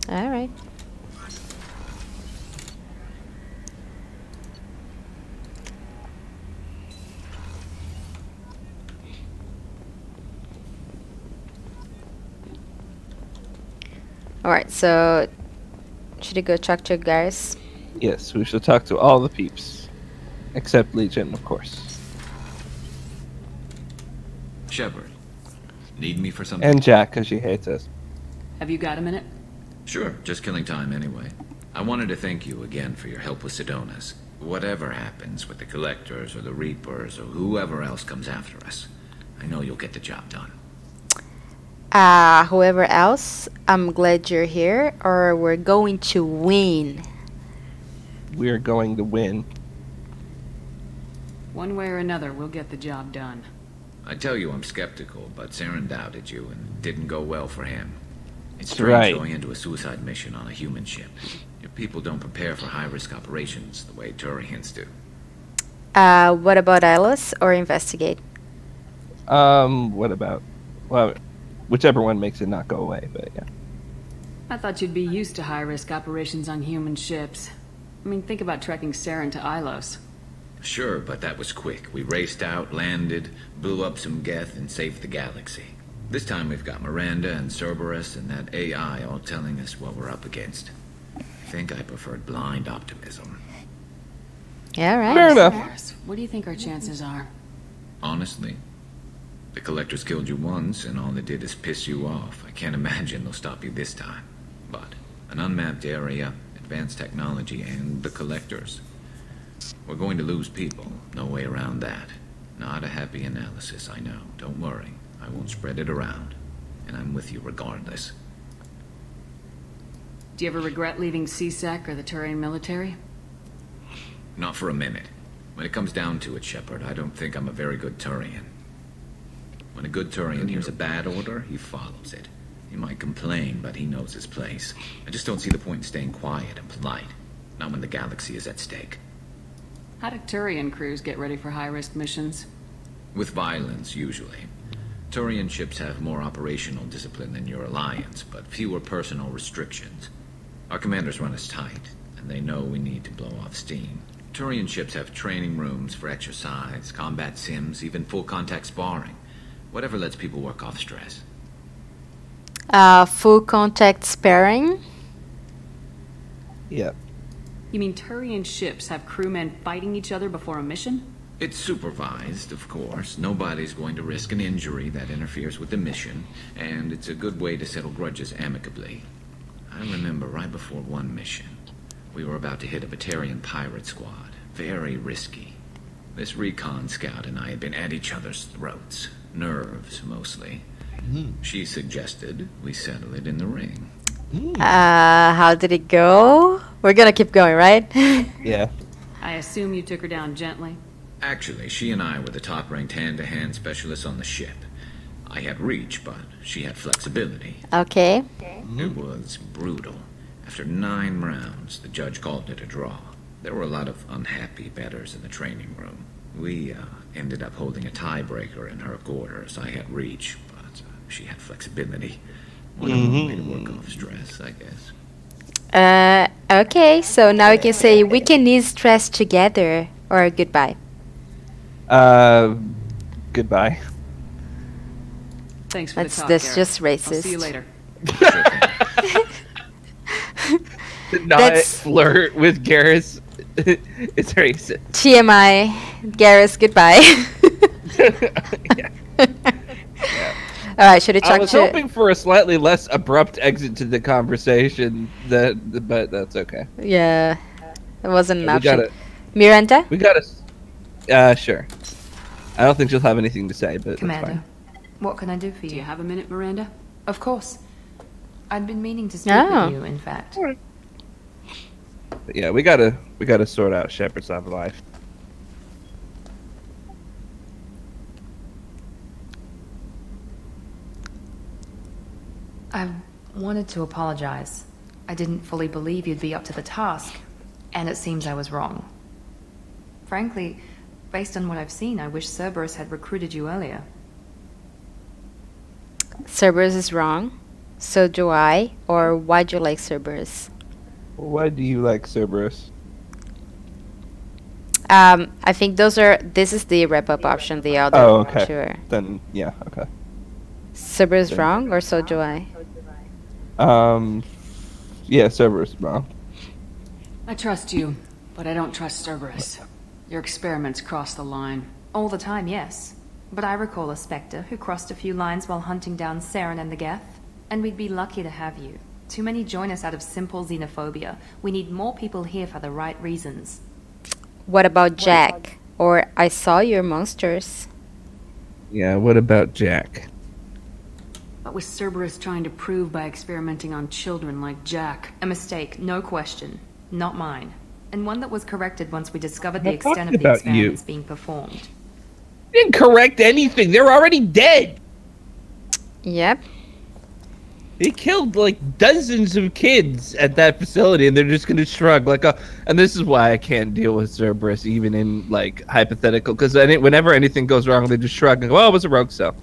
A: All right. All right, so should we go talk to Garrus?
B: Yes, we should talk to all the peeps. Except Legion, of course.
O: Shepard, need me for something?
B: And Jack, because she hates us.
D: Have you got a minute?
O: Sure, just killing time anyway. I wanted to thank you again for your help with Sidonis. Whatever happens with the Collectors or the Reapers or whoever else comes after us, I know you'll get the job done.
A: Whoever else, I'm glad you're here, or we're going to win.
B: We're going to win.
D: One way or another, we'll get the job done.
O: I tell you I'm skeptical, but Saren doubted you and it didn't go well for him. It's
B: That's
O: strange
B: right.
O: going into a suicide mission on a human ship. Your people don't prepare for high-risk operations the way Turians do.
A: What about Alice or investigate?
B: What about... Well, whichever one makes it not go away, but yeah.
D: I thought you'd be used to high-risk operations on human ships. I mean, think about trekking Saren to Ilos.
O: Sure, but that was quick. We raced out, landed, blew up some Geth, and saved the galaxy. This time we've got Miranda and Cerberus and that AI all telling us what we're up against. I think I preferred blind optimism.
A: Yeah, right.
B: Fair enough.
D: What do you think our chances are?
O: Honestly, the Collectors killed you once, and all they did is piss you off. I can't imagine they'll stop you this time. But an unmapped area, advanced technology, and the Collectors. We're going to lose people. No way around that. Not a happy analysis, I know. Don't worry. I won't spread it around. And I'm with you regardless.
D: Do you ever regret leaving CSEC or the Turian military?
O: Not for a minute. When it comes down to it, Shepard, I don't think I'm a very good Turian. When a good Turian hears a bad order, he follows it. He might complain, but he knows his place. I just don't see the point in staying quiet and polite. Not when the galaxy is at stake.
D: How do Turian crews get ready for high-risk missions?
O: With violence, usually. Turian ships have more operational discipline than your alliance, but fewer personal restrictions. Our commanders run us tight, and they know we need to blow off steam. Turian ships have training rooms for exercise, combat sims, even full-contact sparring. Whatever lets people work off stress.
A: Full contact sparring?
B: Yep.
D: You mean Turian ships have crewmen fighting each other before a mission?
O: It's supervised, of course. Nobody's going to risk an injury that interferes with the mission, and it's a good way to settle grudges amicably. I remember right before one mission, we were about to hit a Batarian pirate squad. Very risky. This recon scout and I had been at each other's throats. Nerves, mostly. She suggested we settle it in the ring.
A: How did it go? We're gonna keep going, right?
B: Yeah.
D: I assume you took her down gently?
O: Actually, she and I were the top-ranked hand-to-hand specialists on the ship. I had reach, but she had flexibility.
A: Okay.
O: It was brutal. After 9 rounds, the judge called it a draw. There were a lot of unhappy bettors in the training room. We ended up holding a tiebreaker in her quarters. I had reach, but she had flexibility. Whatever way to work off stress, I guess.
A: Okay, so now we can say we can ease stress together, or goodbye.
B: Goodbye.
D: Thanks for the talk,
A: That's
D: Garrus.
A: just racist.
D: I'll see you later.
B: Not flirt with Garrus. It's racist.
A: TMI, Garrus, goodbye. All right, should we talk
B: I was hoping for a slightly less abrupt exit to the conversation, but that's okay.
A: Yeah, it wasn't an
B: We
A: option.
B: gotta-
A: Miranda?
B: We gotta. Sure. I don't think she'll have anything to say, but
M: Commander,
B: that's fine.
M: what can I do for you?
D: Do you have a minute, Miranda?
M: Of course. I'd been meaning to speak
A: Oh.
M: with you, in fact.
B: But yeah, we gotta sort out Shepard's on life.
M: I wanted to apologize. I didn't fully believe you'd be up to the task, and it seems I was wrong. Frankly, based on what I've seen, I wish Cerberus had recruited you earlier.
A: Cerberus is wrong. So do I. Or why do you like Cerberus?
B: Why do you like Cerberus?
A: I think this is the wrap-up option, the other.
B: Oh, okay.
A: Sure.
B: Then, yeah, okay.
A: Cerberus wrong, or so do I?
B: Yeah, Cerberus wrong.
D: I trust you, but I don't trust Cerberus. Your experiments cross the line.
M: All the time, yes. But I recall a Spectre who crossed a few lines while hunting down Saren and the Geth. And we'd be lucky to have you. Too many join us out of simple xenophobia. We need more people here for the right reasons.
A: What about Jack? Or I saw your monsters.
B: Yeah, what about Jack?
D: What was Cerberus trying to prove by experimenting on children like Jack?
M: A mistake, no question. Not mine. And one that was corrected once we discovered the extent
B: talking
M: of the
B: about
M: experiments
B: you.
M: being performed.
B: Didn't correct anything. They're already dead.
A: Yep.
B: They killed like dozens of kids at that facility, and they're just gonna shrug like a. And this is why I can't deal with Cerberus, even in like hypothetical, because whenever anything goes wrong, they just shrug and go, "Oh, it was a rogue cell."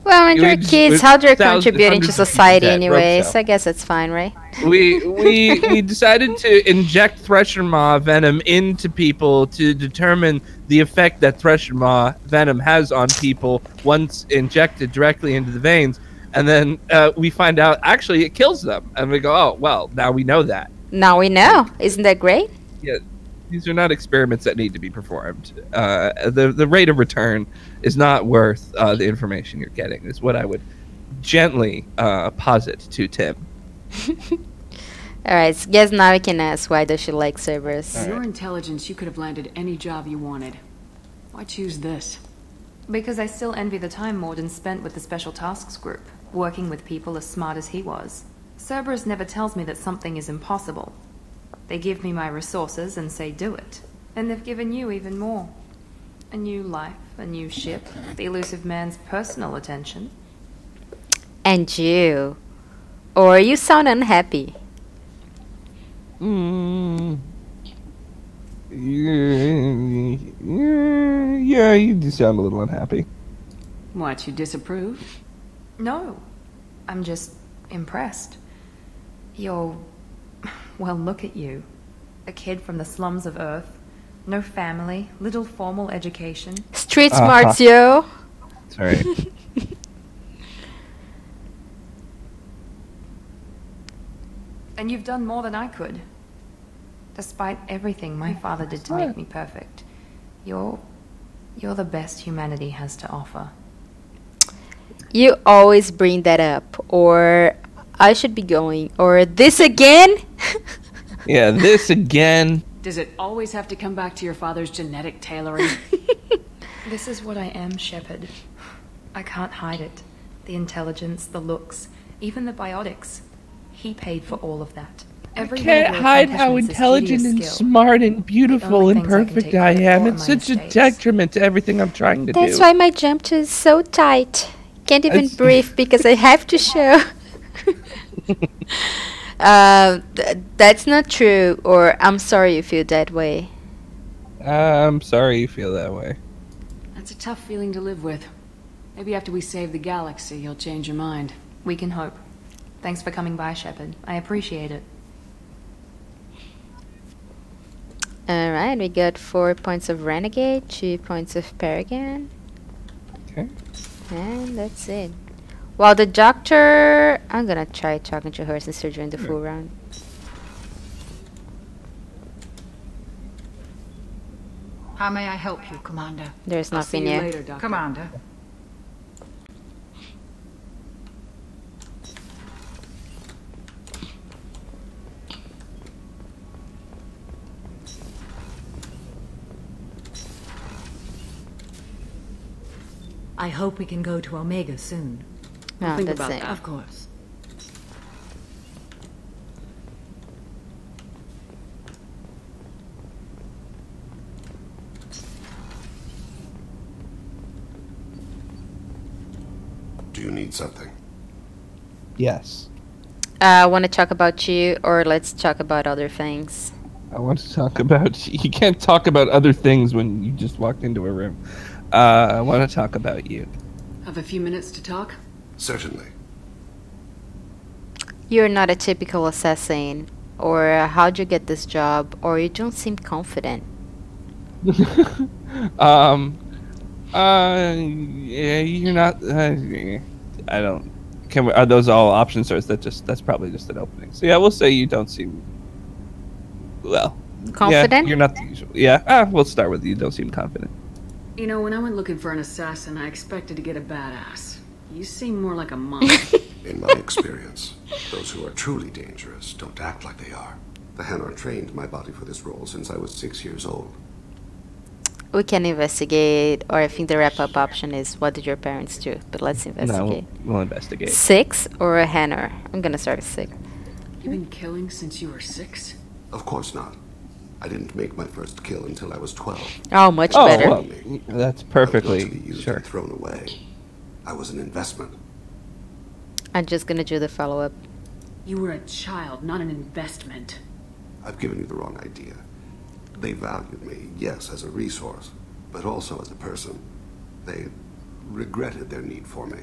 A: Well, when they're kids, how they're contributing to society anyway, so I guess it's fine, right?
B: We decided to inject Thresher Maw venom into people to determine the effect that Thresher Maw venom has on people once injected directly into the veins, and then we find out actually it kills them, and we go, oh well, now we know that.
A: Now we know. Isn't that great?
B: Yeah. These are not experiments that need to be performed. The rate of return is not worth the information you're getting, is what I would gently posit to Tim.
A: Alright, so guess now we can ask, why does she like Cerberus?
D: With your intelligence, you could have landed any job you wanted. Why choose this?
M: Because I still envy the time Morden spent with the Special Tasks Group, working with people as smart as he was. Cerberus never tells me that something is impossible. They give me my resources and say do it. And they've given you even more. A new life, a new ship, the elusive man's personal attention.
A: And you. Or you sound unhappy.
B: Yeah, you do sound a little unhappy.
D: What, you disapprove?
M: No. I'm just impressed. You're... Well, look at you. A kid from the slums of Earth. No family, little formal education.
A: Street smarts, yo!
B: Sorry.
M: And you've done more than I could. Despite everything my father did to make me perfect. You're the best humanity has to offer.
A: You always bring that up. Or I should be going. Or this again?
B: Yeah, this again.
D: Does it always have to come back to your father's genetic tailoring?
M: This is what I am, Shepard. I can't hide it. The intelligence, the looks, even the biotics. He paid for all of that.
B: I can't hide how intelligent and smart and beautiful and perfect I am. It's such a detriment to everything I'm trying to do.
A: That's why my jump is so tight. Can't even breathe because I have to show. That's not true, or I'm sorry you feel that way.
B: I'm sorry you feel that way.
D: That's a tough feeling to live with. Maybe after we save the galaxy, you'll change your mind.
M: We can hope. Thanks for coming by, Shepard. I appreciate it.
A: Alright, we got 4 points of Renegade, 2 points of Paragon.
B: Okay.
A: And that's it. Well, the doctor... I'm gonna try talking to her since we're doing the full round.
G: How may I help you, Commander?
A: There's nothing
D: See you
A: here.
D: later, Doctor.
G: Commander.
K: I hope we can go to Omega soon.
A: No,
D: think
A: that's
D: about
A: it.
D: that.
K: Of course.
R: Do you need something?
B: Yes.
A: I want to talk about you, or let's talk about other things.
B: I want to talk about... You can't talk about other things when you just walked into a room. I want to talk about you.
D: Have a few minutes to talk?
I: Certainly.
A: You're not a typical assassin, or how'd you get this job, or you don't seem confident.
B: Yeah, you're not... I don't... Are those all options, or is that's probably just an opening? So yeah, we'll say you don't seem... Well...
A: Confident?
B: Yeah, you're not the usual... Yeah, we'll start with you don't seem confident.
D: You know, when I went looking for an assassin, I expected to get a badass. You seem more like a monk.
I: In my experience, those who are truly dangerous don't act like they are. The Hanar trained my body for this role since I was 6 years old.
A: We can investigate, or I think the wrap-up option is, what did your parents do? But let's investigate.
B: No, we'll investigate.
A: 6 or a Hanar? I'm gonna start at 6.
D: You've been killing since you were 6?
I: Of course not. I didn't make my first kill until I was 12.
A: Oh, much better.
B: Well, that's perfectly
I: I was to be used and thrown away. I was an investment.
A: I'm just gonna do the follow-up.
D: You were a child, not an investment.
I: I've given you the wrong idea. They valued me, yes, as a resource, but also as a person. They regretted their need for me.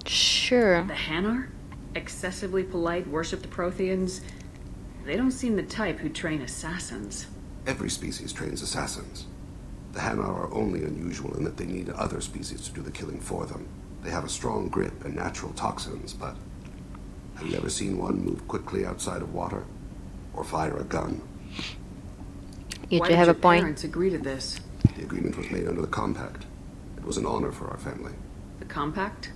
A: Sure.
D: The Hanar? Excessively polite, worship the Protheans? They don't seem the type who train assassins.
I: Every species trains assassins. The Hanar are only unusual in that they need other species to do the killing for them. They have a strong grip and natural toxins, but have you ever seen one move quickly outside of water? Or fire a gun?
A: You
D: Why
A: do have
D: did
A: a
D: your
A: point.
D: parents agree to this?
I: The agreement was made under the compact. It was an honor for our family.
D: The compact?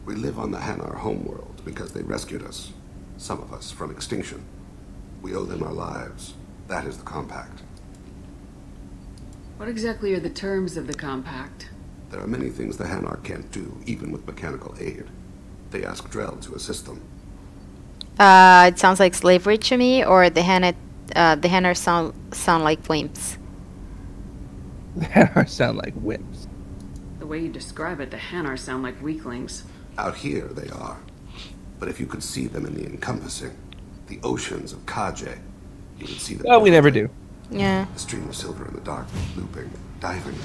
I: We live on the Hanar homeworld because they rescued us, some of us, from extinction. We owe them our lives. That is the compact.
D: What exactly are the terms of the compact?
I: There are many things the Hanar can't do, even with mechanical aid. They ask Drell to assist them.
A: It sounds like slavery to me, or the Hanar sound like wimps.
B: The Hanar sound like wimps.
D: The way you describe it, the Hanar sound like weaklings.
I: Out here, they are. But if you could see them in the encompassing, the oceans of Kaje, you would see them.
B: Oh, we never do.
A: Yeah.
I: A stream of silver in the dark, looping, diving.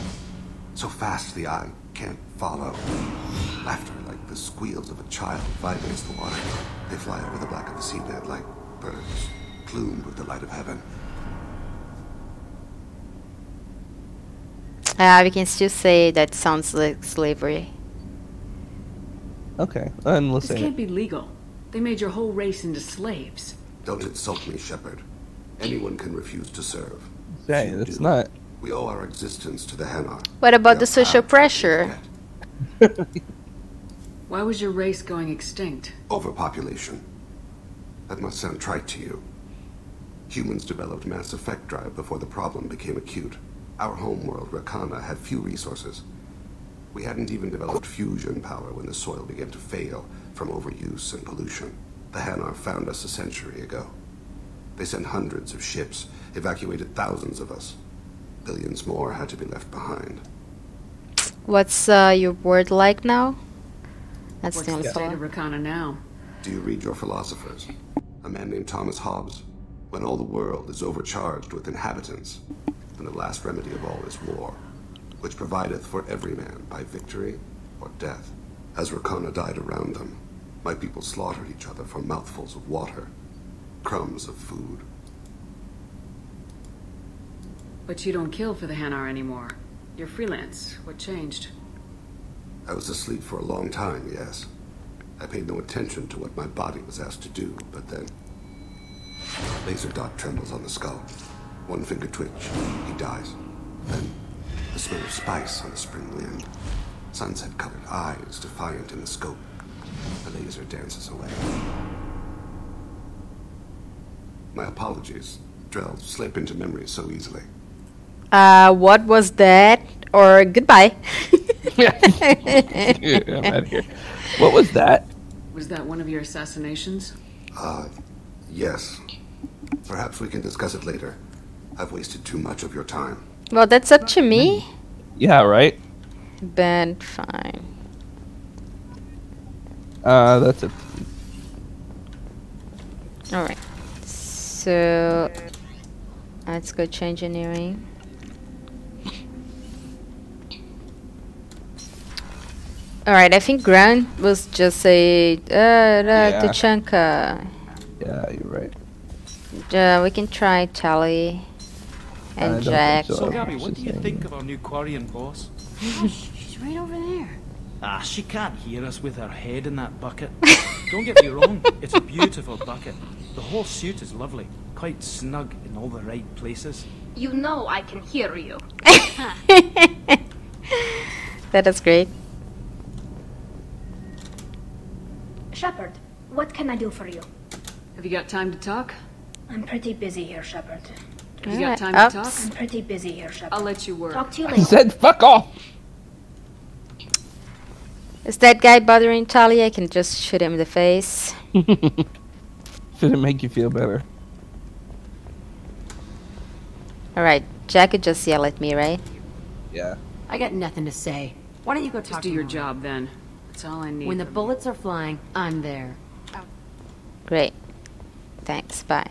I: So fast the eye can't follow. Laughter like the squeals of a child vibrates the water. They fly over the black of the seabed like birds, plumed with the light of heaven.
A: We can still say that sounds like slavery.
B: Okay, and we'll
D: This
B: say
D: can't
B: it.
D: be legal. They made your whole race into slaves.
I: Don't insult me, Shepard. Anyone can refuse to serve.
B: Say, that's not...
I: We owe our existence to the Hanar.
A: What about the social pressure?
D: Why was your race going extinct?
I: Overpopulation. That must sound trite to you. Humans developed mass effect drive before the problem became acute. Our homeworld, Rakana, had few resources. We hadn't even developed fusion power when the soil began to fail from overuse and pollution. The Hanar found us a century ago. They sent hundreds of ships, evacuated thousands of us. Billions more had to be left behind.
A: What's your word like now? That's
D: What's
A: the only
D: the state
A: follow.
D: of Rakana now?
I: Do you read your philosophers? A man named Thomas Hobbes. When all the world is overcharged with inhabitants, and the last remedy of all is war, which provideth for every man by victory or death. As Rakana died around them, my people slaughtered each other for mouthfuls of water, crumbs of food.
D: But you don't kill for the Hanar anymore. You're freelance. What changed?
I: I was asleep for a long time, yes. I paid no attention to what my body was asked to do, but then... Laser dot trembles on the skull. One finger twitch, he dies. Then, the smell of spice on the spring wind. Sunset-colored eyes defiant in the scope. The laser dances away. My apologies. Drell slip into memory so easily.
A: What was that? Or goodbye.
B: I'm out of here. What was that?
D: Was that one of your assassinations?
I: Yes. Perhaps we can discuss it later. I've wasted too much of your time.
A: Well, that's up to me.
B: Yeah, right?
A: Then fine.
B: That's a...
A: Alright. So let's go to engineering. Alright, I think Grant was just a Tuchanka.
B: Yeah, you're right.
A: We can try Tally and Jack.
L: So Gabby, what do you think of our new quarrying boss?
C: She's right over there.
L: Ah, she can't hear us with her head in that bucket. Don't get me wrong, it's a beautiful bucket. The whole suit is lovely, quite snug in all the right places.
T: You know I can hear you.
A: That is great.
T: Shepard, what can I do for you?
D: Have you got time to talk?
T: I'm pretty busy here, Shepard.
D: Have you got time to talk?
T: I'm pretty busy here, Shepard.
D: I'll let you work.
T: Talk to you
B: I
T: later.
B: said fuck off!
A: Is that guy bothering Tali? I can just shoot him in the face.
B: Should it make you feel better?
A: Alright, Jack could just yell at me, right?
B: Yeah.
K: I got nothing to say. Why don't you go talk
D: Just
K: to
D: do your
K: Mom?
D: job then. That's all I need.
K: When the bullets are flying, I'm there.
A: Great. Thanks, bye.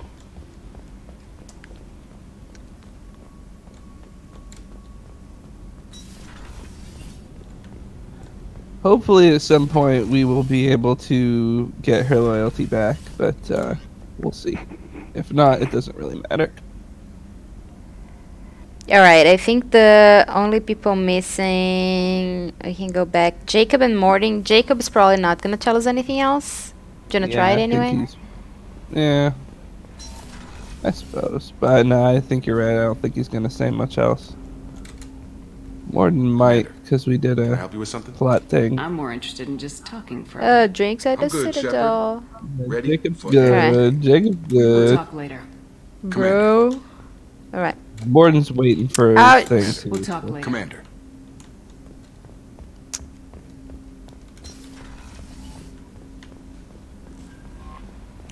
B: Hopefully at some point we will be able to get her loyalty back, but we'll see. If not, it doesn't really matter.
A: Alright, I think the only people missing... I can go back. Jacob and Morting. Jacob's probably not gonna tell us anything else. Do you wanna try it anyway?
B: Yeah. I suppose. But no, I think you're right. I don't think he's gonna say much else. Morton might, because we did a plot thing.
D: I'm more interested in just talking for
A: drinks at the Citadel.
B: Ready? Jacob's good. Jacob's good.
D: We'll talk later.
A: Bro. Alright.
B: Morton's waiting for his thing too.
D: We'll talk later.
R: Commander.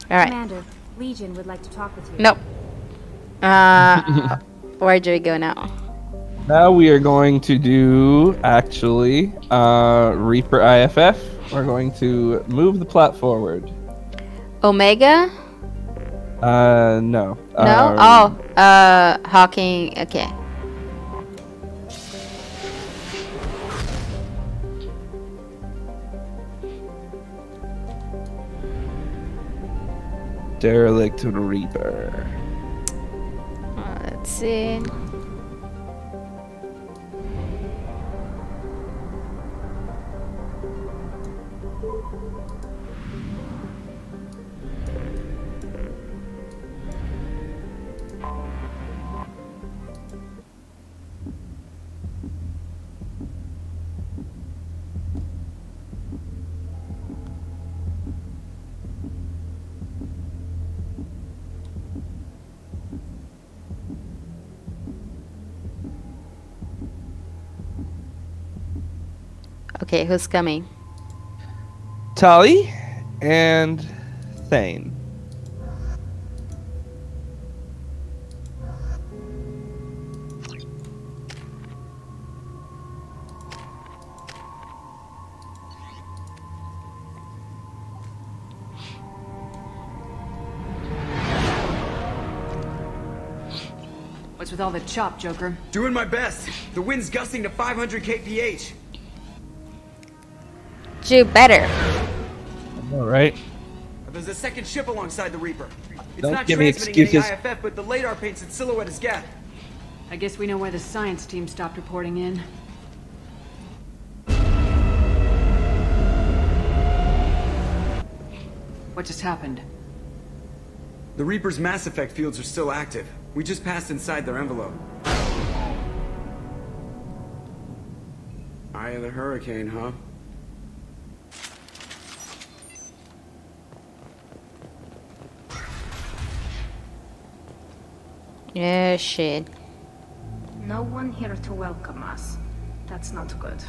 A: Alright.
C: Commander, Legion would like to talk with you.
A: Nope. Where do we go now?
B: Now we are going to do, actually, Reaper IFF. We're going to move the plot forward.
A: Omega?
B: No.
A: No? Hawking, okay.
B: Deralict Reaper.
A: Let's see. Okay, who's coming?
B: Tali and Thane.
D: What's with all the chop, Joker?
V: Doing my best. The wind's gusting to 500 kph.
A: Do better.
B: All right.
V: There's a second ship alongside the Reaper. It's
B: Don't
V: not
B: give me
V: transmitting any
B: excuses.
V: IFF, but the radar paints its silhouette as Geth.
D: I guess we know why the science team stopped reporting in. What just happened?
V: The Reaper's mass effect fields are still active. We just passed inside their envelope. Eye of the hurricane, huh?
A: Yeah, shit.
T: No one here to welcome us. That's not good.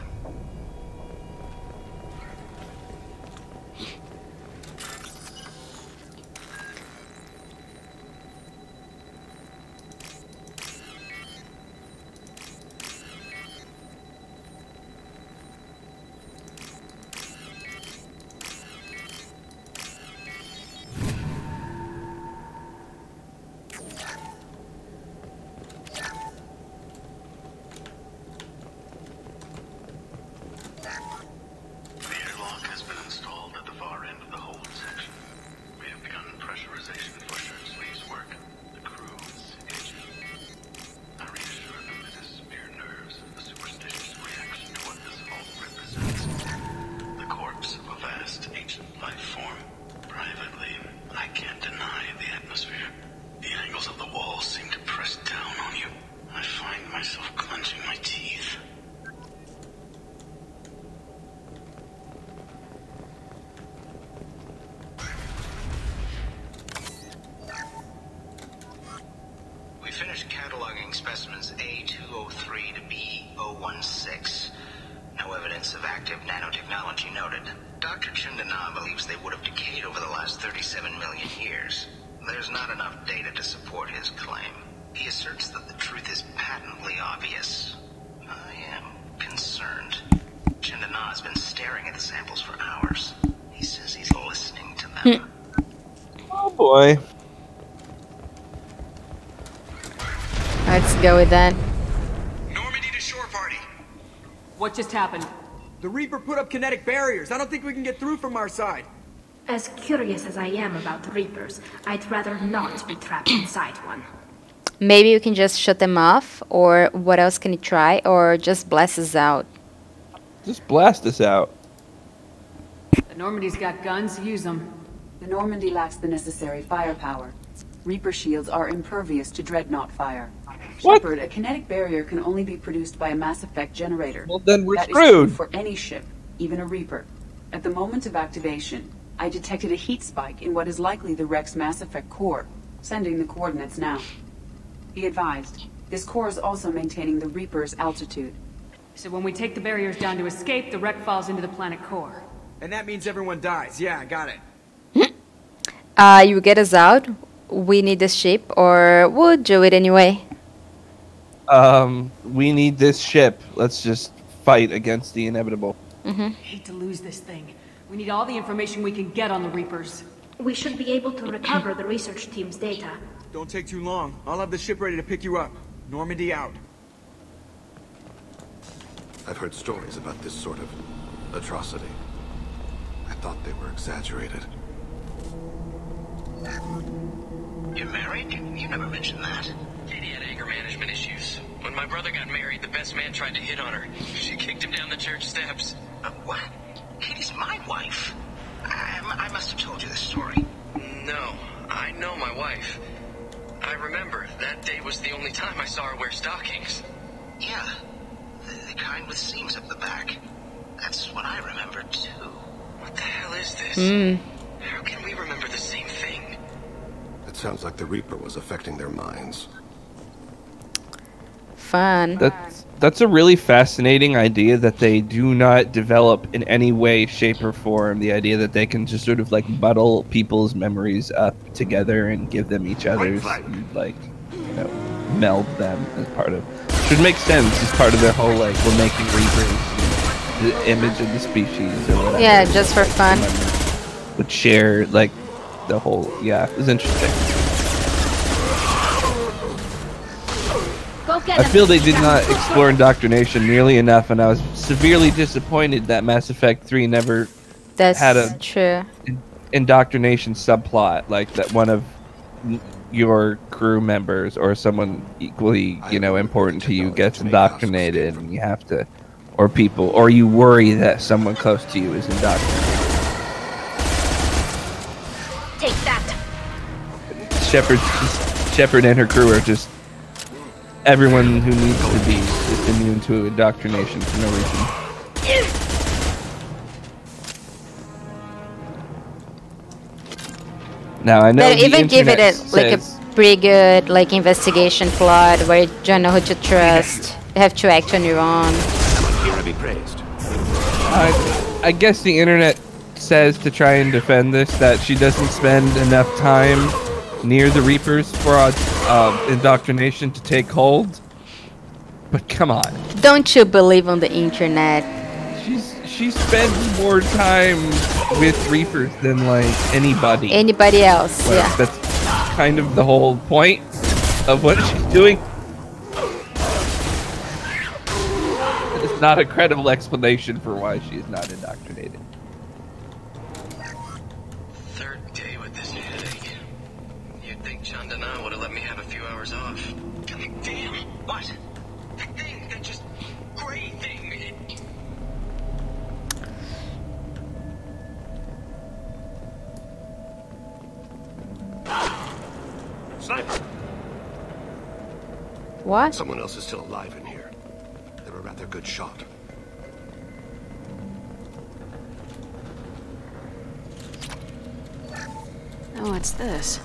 J: finished cataloging specimens A203 to B016. No evidence of active nanotechnology noted. Dr. Chundana believes they would have decayed over the last 37 million years. There's not enough data to support his claim. He asserts that the truth is patently obvious. I am concerned. Chundana has been staring at the samples for hours. He says he's listening to them.
B: Oh boy.
A: Let's go with that.
D: What just happened?
V: The Reaper put up kinetic barriers. I don't think we can get through from our side.
T: As curious as I am about the Reapers, I'd rather not be trapped inside one.
A: Maybe you can just shut them off, or what else can you try, or just blast us out?
B: Just blast us out.
D: The Normandy's got guns, use them.
Q: The Normandy lacks the necessary firepower. Reaper shields are impervious to dreadnought fire. Shepard, a kinetic barrier can only be produced by a Mass Effect generator.
B: Well, then we're
Q: that
B: screwed.
Q: Is true for any ship, even a Reaper. At the moment of activation, I detected a heat spike in what is likely the Wreck's Mass Effect core, sending the coordinates now. Be advised, this core is also maintaining the Reaper's altitude.
D: So when we take the barriers down to escape, the wreck falls into the planet core.
V: And that means everyone dies. Yeah, I got it.
A: You get us out? We need this ship, or we'll do it anyway.
B: We need this ship. Let's just fight against the inevitable.
D: Hate to lose this thing. We need all the information we can get on the Reapers.
T: We should be able to recover the research team's data.
V: Don't take too long. I'll have the ship ready to pick you up. Normandy out.
I: I've heard stories about this sort of atrocity. I thought they were exaggerated.
J: You're married? You never mentioned that.
P: Katie had anger management issues. When my brother got married, the best man tried to hit on her. She kicked him down the church steps.
J: What? Katie's my wife. I must have told you this story.
P: No, I know my wife. I remember that day was the only time I saw her wear stockings.
J: Yeah, the kind with seams up the back. That's what I remember too.
P: What the hell is this? How can we remember the same thing?
I: It sounds like the Reaper was affecting their minds.
A: Fun.
B: That's a really fascinating idea that they do not develop in any way, shape, or form. The idea that they can just sort of like muddle people's memories up together and give them each other's, and, like, you know, meld them as part of. Should make sense as part of their whole, like, we're making Reapers, the image of the species or whatever.
A: Yeah, just for fun.
B: Would share, like, the whole. Yeah, it was interesting. I feel they did not explore indoctrination nearly enough, and I was severely disappointed that Mass Effect 3 never had a
A: true
B: indoctrination subplot, like that one of your crew members or someone equally, you know, important to you gets indoctrinated, and you have to, or people, or you worry that someone close to you is indoctrinated.
T: Take that.
B: Shepard and her crew are just everyone who needs to be just immune to indoctrination for no reason. Now I know
A: they even give it like a pretty good like investigation plot where you don't know who to trust. You have to act on your own.
I: You want to be praised?
B: I guess the internet says to try and defend this that she doesn't spend enough time near the Reapers for indoctrination to take hold. But come on.
A: Don't you believe on the internet?
B: She spends more time with Reapers than like anybody.
A: Anybody else,
B: well,
A: yeah.
B: That's kind of the whole point of what she's doing. It's not a credible explanation for why she is not indoctrinated.
P: Third day with this headache. You'd think Chandana would have let me have a few hours off. Damn! What? That thing, that just gray thing.
I: Sniper!
A: What?
I: Someone else is still alive in here. They're a rather good shot.
D: Oh, what's this?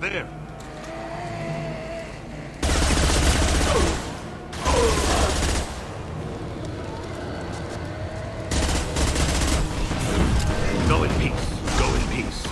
F: There. Go in peace. Go in peace.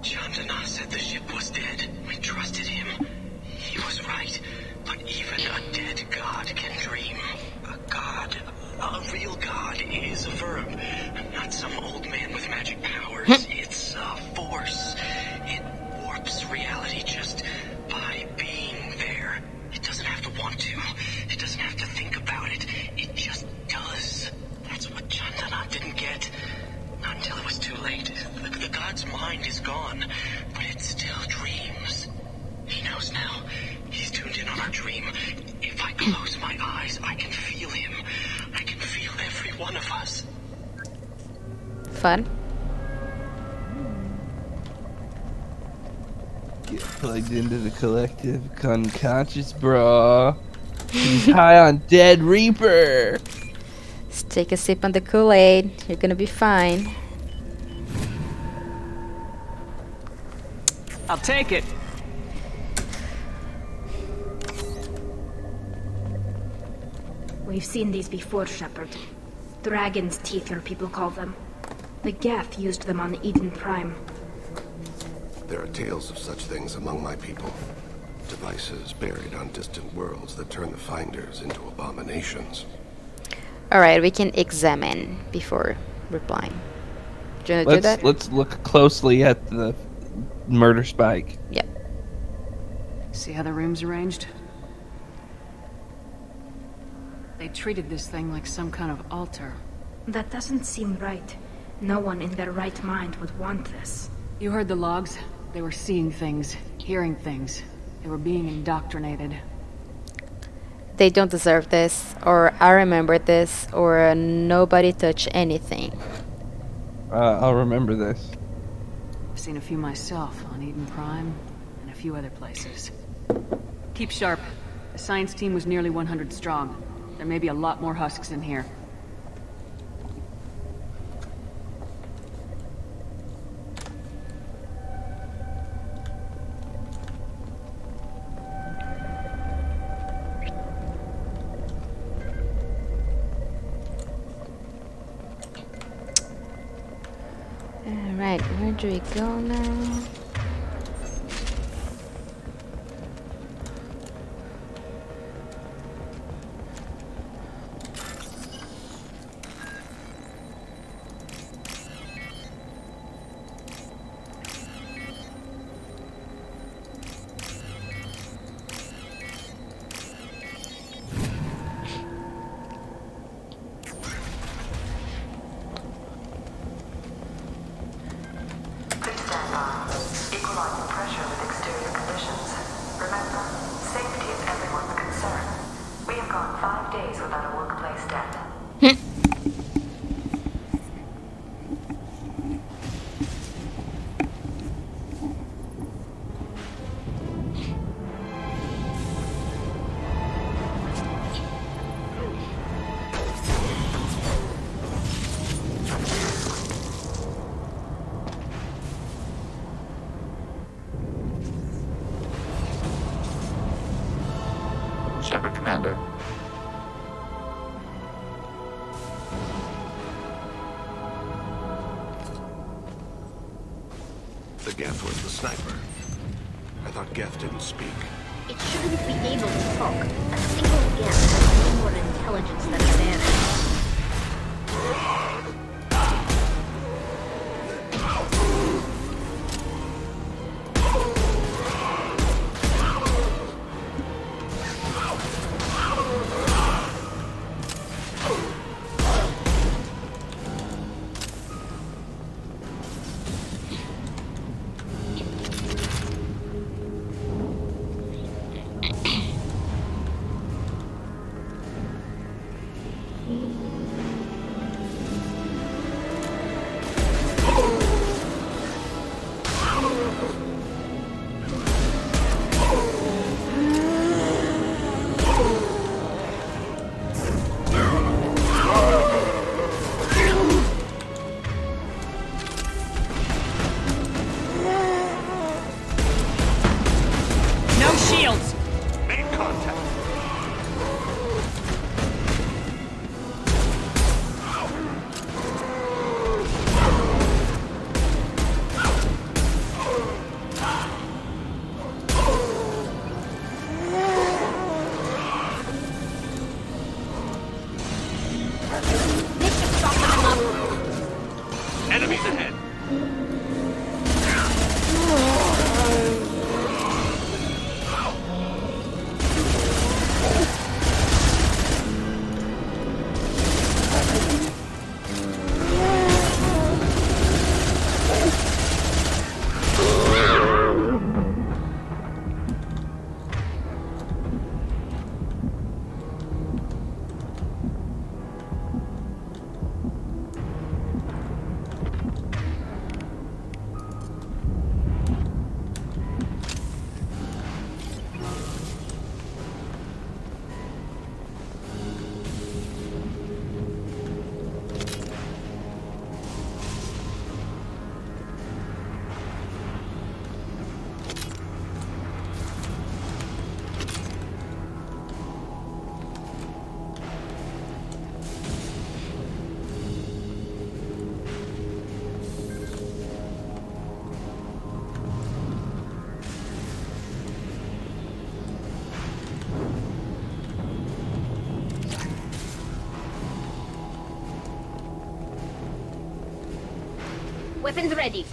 P: Chandana said the ship was dead. We trusted him. He was right. But even a dead god can dream. A god, a real god, is a verb. Not some old man with magic powers. It's a force. It warps reality just by being there. It doesn't have to want to. It doesn't have to think about it. It just does. That's what Chandana didn't get. Not until it was too late. The god's mind is gone, but it still dreams. He knows now. He's tuned in on our dream. If I close my eyes, I can feel him. I can feel every one of us.
A: Fun.
B: Get plugged into the collective unconscious, bro. He's high on Dead Reaper.
A: Just take a sip on the Kool-Aid. You're gonna be fine.
D: I'll take it.
T: We've seen these before, Shepard. Dragon's teeth, your people call them. The Geth used them on Eden Prime.
I: There are tales of such things among my people. Devices buried on distant worlds that turn the finders into abominations.
A: Alright, we can examine before replying. Do you want to do that?
B: Let's look closely at the murder spike.
A: Yep.
D: See how the room's arranged? They treated this thing like some kind of altar.
T: That doesn't seem right. No one in their right mind would want this.
D: You heard the logs? They were seeing things, hearing things. They were being indoctrinated.
A: They don't deserve this, or I remember this, or nobody touch anything.
B: I'll remember this.
D: I've seen a few myself on Eden Prime and a few other places. Keep sharp. The science team was nearly 100 strong. There may be a lot more husks in here.
A: Alright, where do we go now?
H: days without a workplace death.
S: Shepard, Commander.
I: The Geth was the sniper. I thought Geth didn't speak.
T: It shouldn't be able to talk. A single Geth has more intelligence than a man.
F: Enemies ahead.
T: Weapons ready.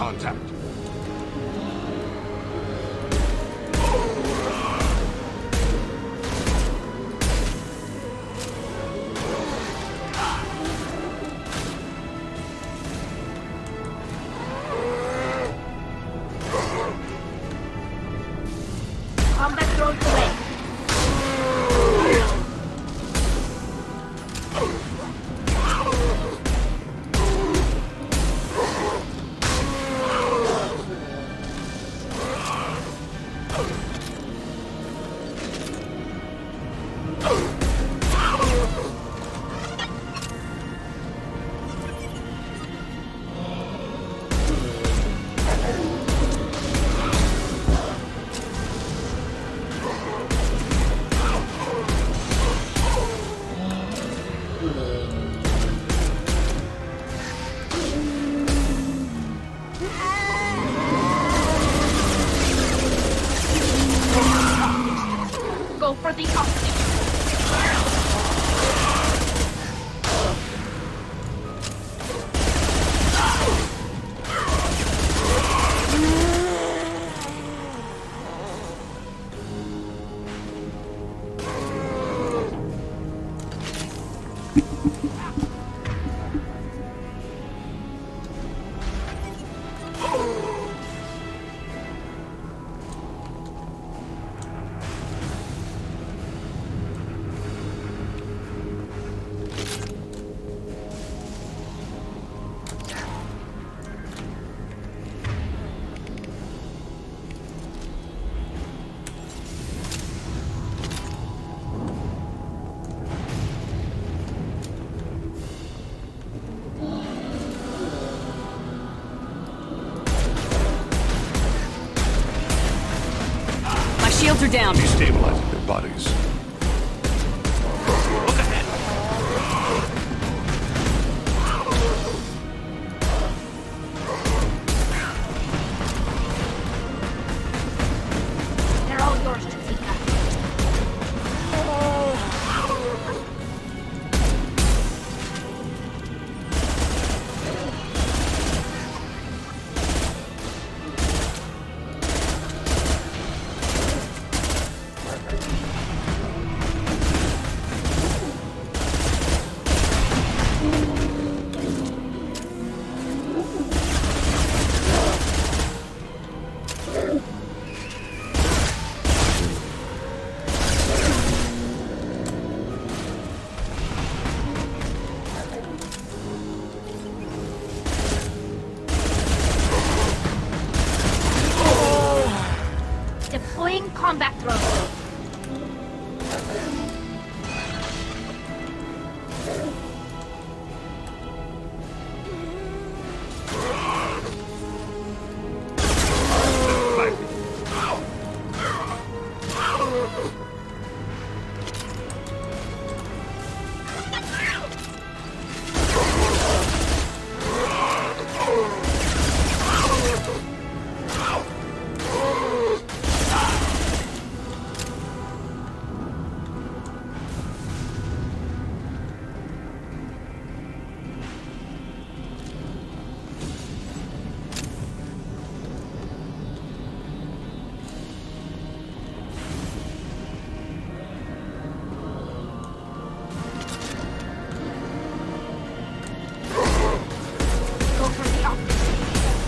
I: Contact.
T: Combat drones away. for the optics.
D: Shields are down.
I: Destabilizing their bodies.
D: Look ahead.
T: They're all yours, Jessica. Deploying combat drone.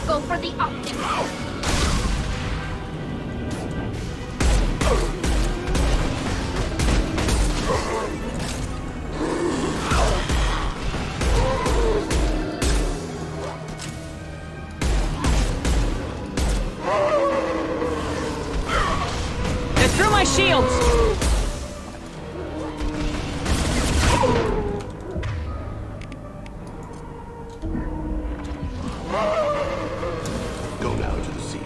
T: Go for the optics.
D: They're through my shields.
I: Go now to the sea.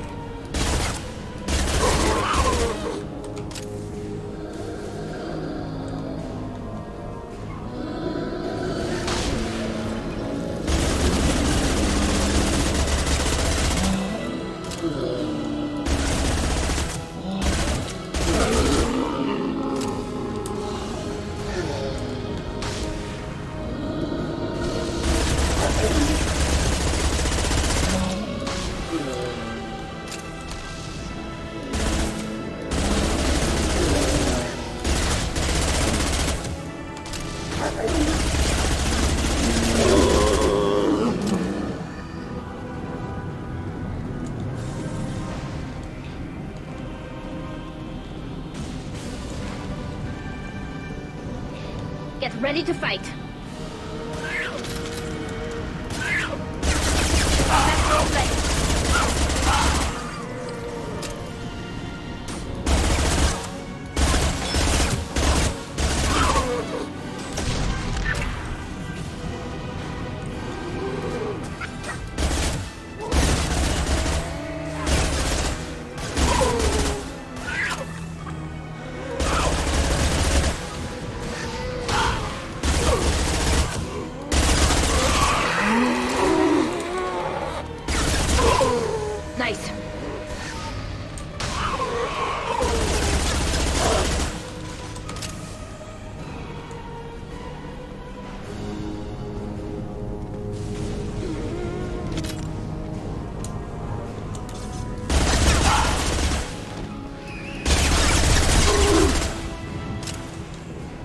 T: Get ready to fight.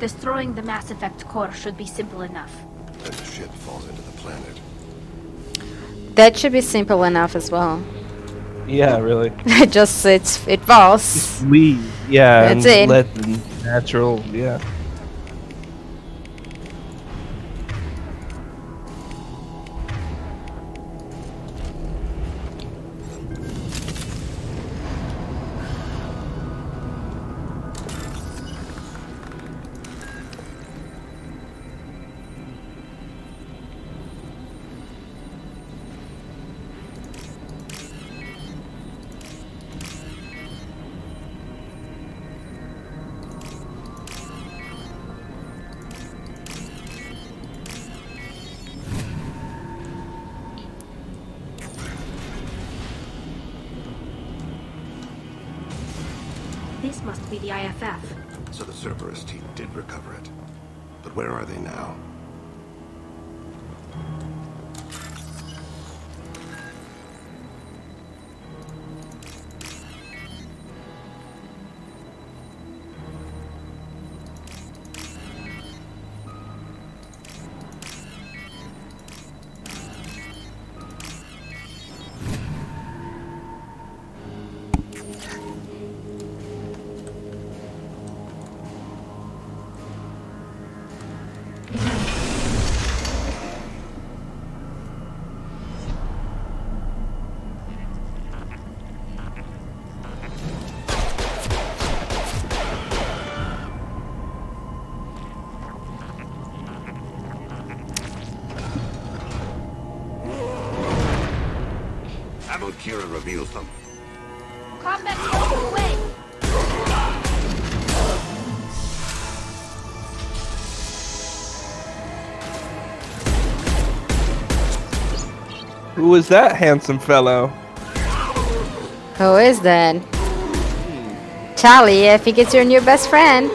T: Destroying the Mass Effect core should be simple enough.
I: Then the ship falls into the planet.
A: That should be simple enough as well.
B: Yeah, really.
A: Just it falls.
B: Just leave. Yeah,
A: That's
B: and
A: it.
B: let the natural. Yeah.
T: This must be the IFF.
I: So the Cerberus team did recover it. But where are they now? Kira reveals them.
T: Combat away!
B: Who is that handsome fellow?
A: Who is that? Charlie, I think it's your new best friend.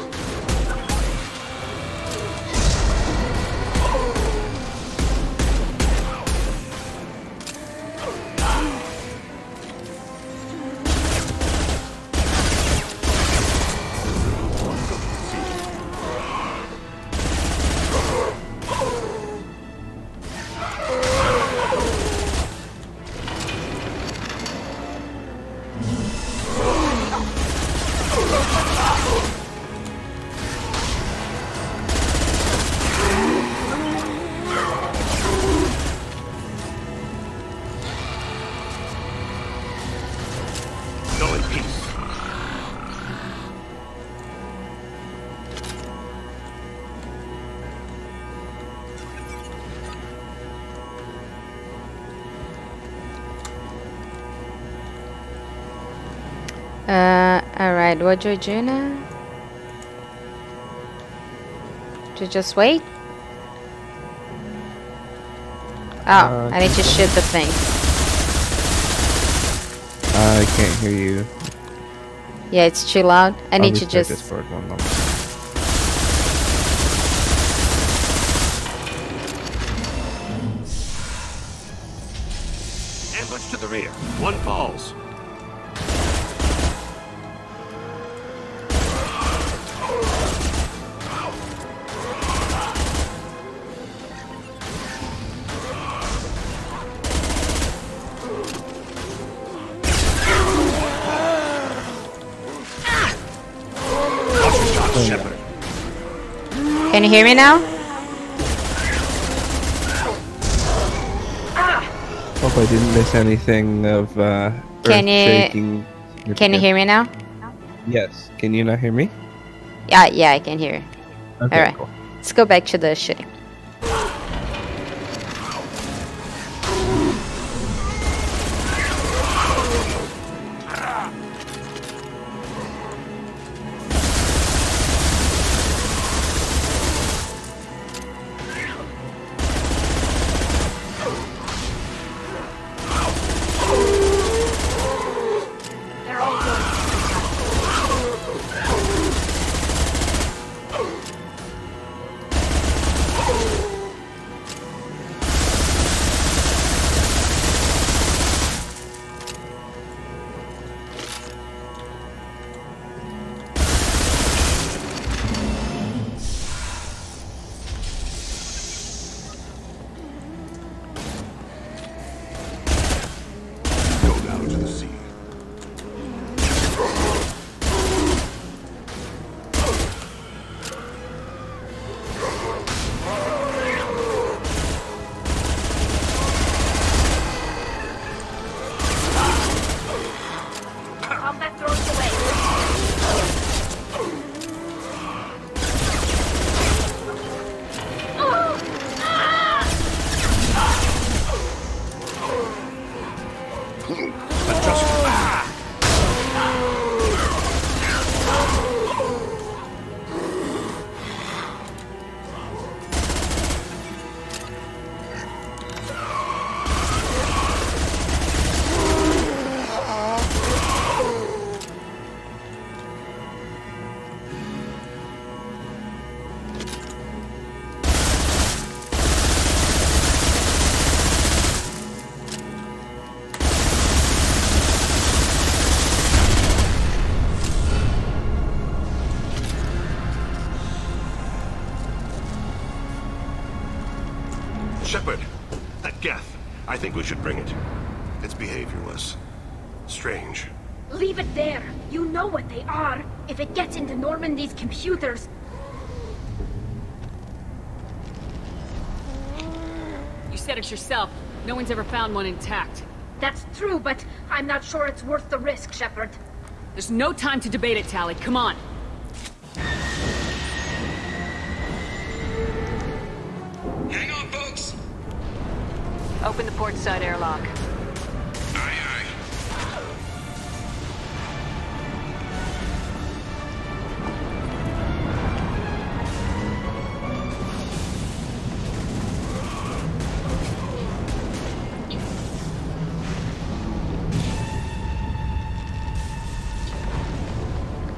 A: Alright, what do I do now? To just wait? Oh, I need to shoot the thing.
B: I can't hear you.
A: Yeah, it's too loud. I need to just...
B: Discord one moment.
I: Ambush to the rear. One falls.
A: Can you hear me now?
B: Hope I didn't miss anything of
A: Can
B: shaking.
A: you hear me now?
B: Yes. Can you not hear me?
A: Yeah, I can hear you.
B: Okay,
A: Alright,
B: cool.
A: let's go back to the shooting.
I: I think we should bring it. Its behavior was strange.
T: Leave it there. You know what they are. If it gets into Normandy's computers...
D: You said it yourself. No one's ever found one intact.
T: That's true, but I'm not sure it's worth the risk, Shepard.
D: There's no time to debate it, Tally. Come on.
P: Hang on, folks.
D: Open the port side airlock.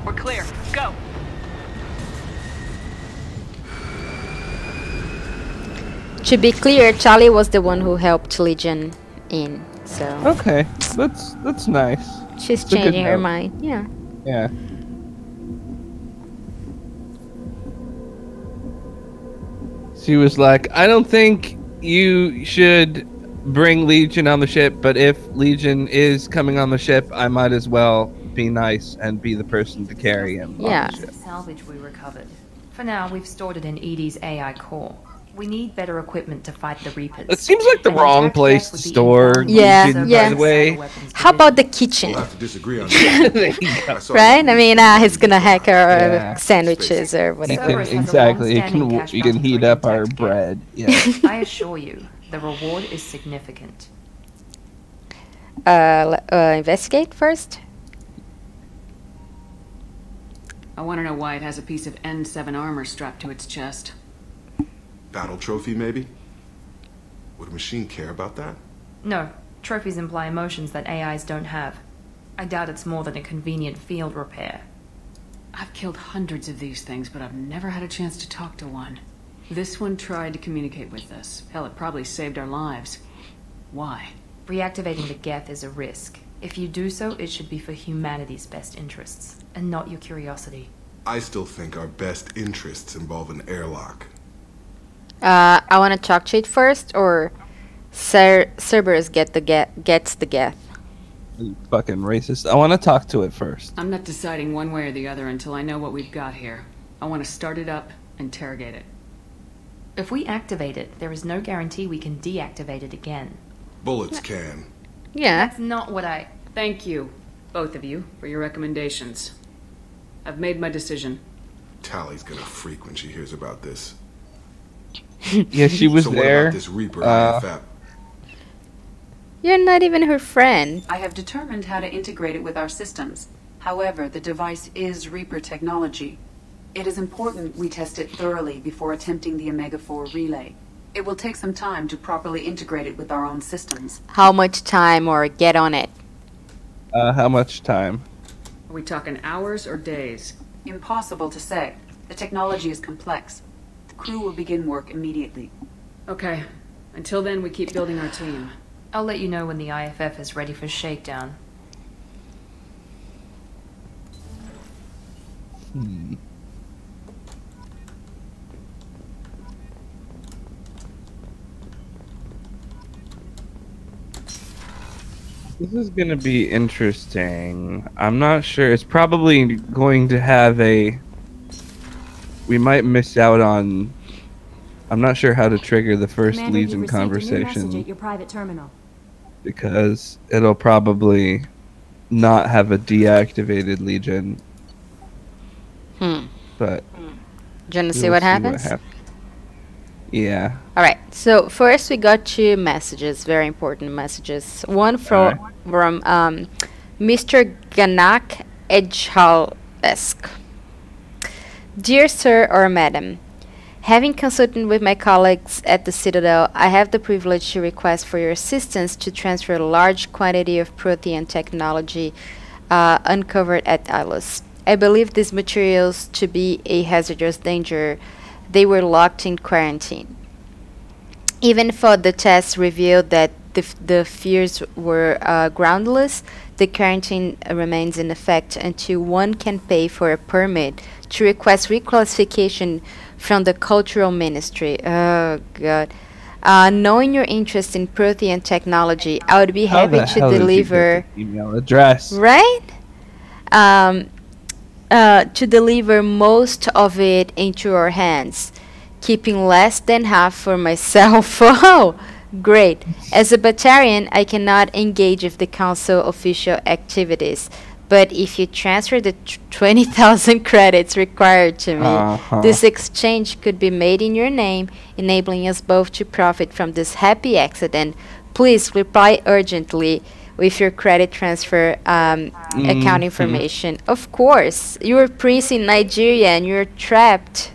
D: We're clear. Go.
A: To be clear, Charlie was the one who helped Legion in, so...
B: Okay, that's nice.
A: She's
B: It's a good
A: changing her
B: note.
A: mind, yeah.
B: Yeah. She was like, I don't think you should bring Legion on the ship, but if Legion is coming on the ship, I might as well be nice and be the person to carry him on the ship.
M: Salvage we recovered. For now, we've stored it in Edie's AI core. We need better equipment to fight the Reapers.
B: It seems like the wrong place to store Legion, by the way.
A: How about the kitchen?
I: We'll have to disagree on that.
B: There you go.
A: Right? I mean, he's gonna hack our sandwiches or whatever.
B: Exactly. You can heat up our bread. Yeah.
M: I assure you, the reward is significant.
A: Investigate first?
D: I want to know why it has a piece of N7 armor strapped to its chest.
I: Battle trophy, maybe? Would a machine care about that?
M: No, trophies imply emotions that AIs don't have. I doubt it's more than a convenient field repair.
D: I've killed hundreds of these things, but I've never had a chance to talk to one. This one tried to communicate with us. Hell, it probably saved our lives. Why?
M: Reactivating the Geth is a risk. If you do so, it should be for humanity's best interests, and not your curiosity.
I: I still think our best interests involve an airlock.
A: I want to talk to it first, or Cerberus gets the Geth.
B: You fucking racist. I want to talk to it first.
D: I'm not deciding one way or the other until I know what we've got here. I want to start it up, interrogate it.
M: If we activate it, there is no guarantee we can deactivate it again.
I: Bullets can.
A: Yeah.
M: That's not what I...
D: Thank you, both of you, for your recommendations. I've made my decision.
I: Tally's gonna freak when she hears about this.
B: Yeah, she was
I: so
B: there.
I: What about this Reaper IFF?
A: You're not even her friend.
Q: I have determined how to integrate it with our systems. However, the device is Reaper technology. It is important we test it thoroughly before attempting the Omega-4 relay. It will take some time to properly integrate it with our own systems.
A: How much time, or get on it?
B: How much time?
D: Are we talking hours or days?
Q: Impossible to say. The technology is complex. The crew will begin work immediately.
D: Okay. Until then, we keep building our team.
M: I'll let you know when the IFF is ready for shakedown.
B: This is gonna be interesting. I'm not sure. It's probably going to have a... We might miss out on... I'm not sure how to trigger the first
C: Commander,
B: Legion
C: you've received a new message
B: conversation.
C: at your private terminal.
B: Because it'll probably not have a deactivated Legion. But...
A: Do you want to see what happens?
B: Yeah.
A: Alright, so first we got two messages, very important messages. One from Mr. Ganak Edgehalesque. Dear Sir or Madam, having consulted with my colleagues at the Citadel, I have the privilege to request for your assistance to transfer a large quantity of protein technology uncovered at Ilus. I believe these materials to be a hazardous danger. They were locked in quarantine. Even though the tests revealed that the fears were groundless, the quarantine remains in effect until one can pay for a permit to request reclassification from the Cultural Ministry. Oh, God. Knowing your interest in Prothean technology, I would be
B: How
A: happy
B: the
A: to
B: hell did you
A: deliver.
B: get the email address?
A: Right? To deliver most of it into your hands, keeping less than half for myself. Oh, great. As a Batarian, I cannot engage with the Council official activities, but if you transfer the 20,000 credits required to me, this exchange could be made in your name, enabling us both to profit from this happy accident. Please reply urgently with your credit transfer account information. Of course, you're a priest in Nigeria and you're trapped.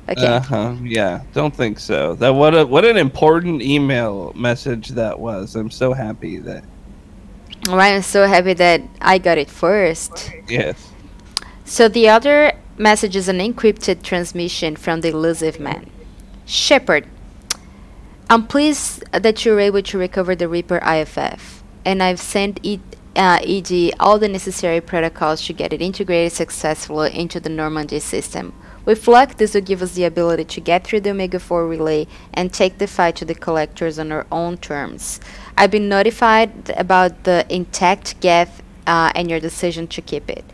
A: Okay.
B: Yeah, don't think so. That what an important email message that was. I'm so happy that.
A: Right, I'm so happy that I got it first.
B: Yes.
A: So the other message is an encrypted transmission from the elusive man. Shepard, I'm pleased that you're able to recover the Reaper IFF, and I've sent ED all the necessary protocols to get it integrated successfully into the Normandy system. With luck, this will give us the ability to get through the Omega-4 relay and take the fight to the Collectors on our own terms. I've been notified about the intact Geth and your decision to keep it.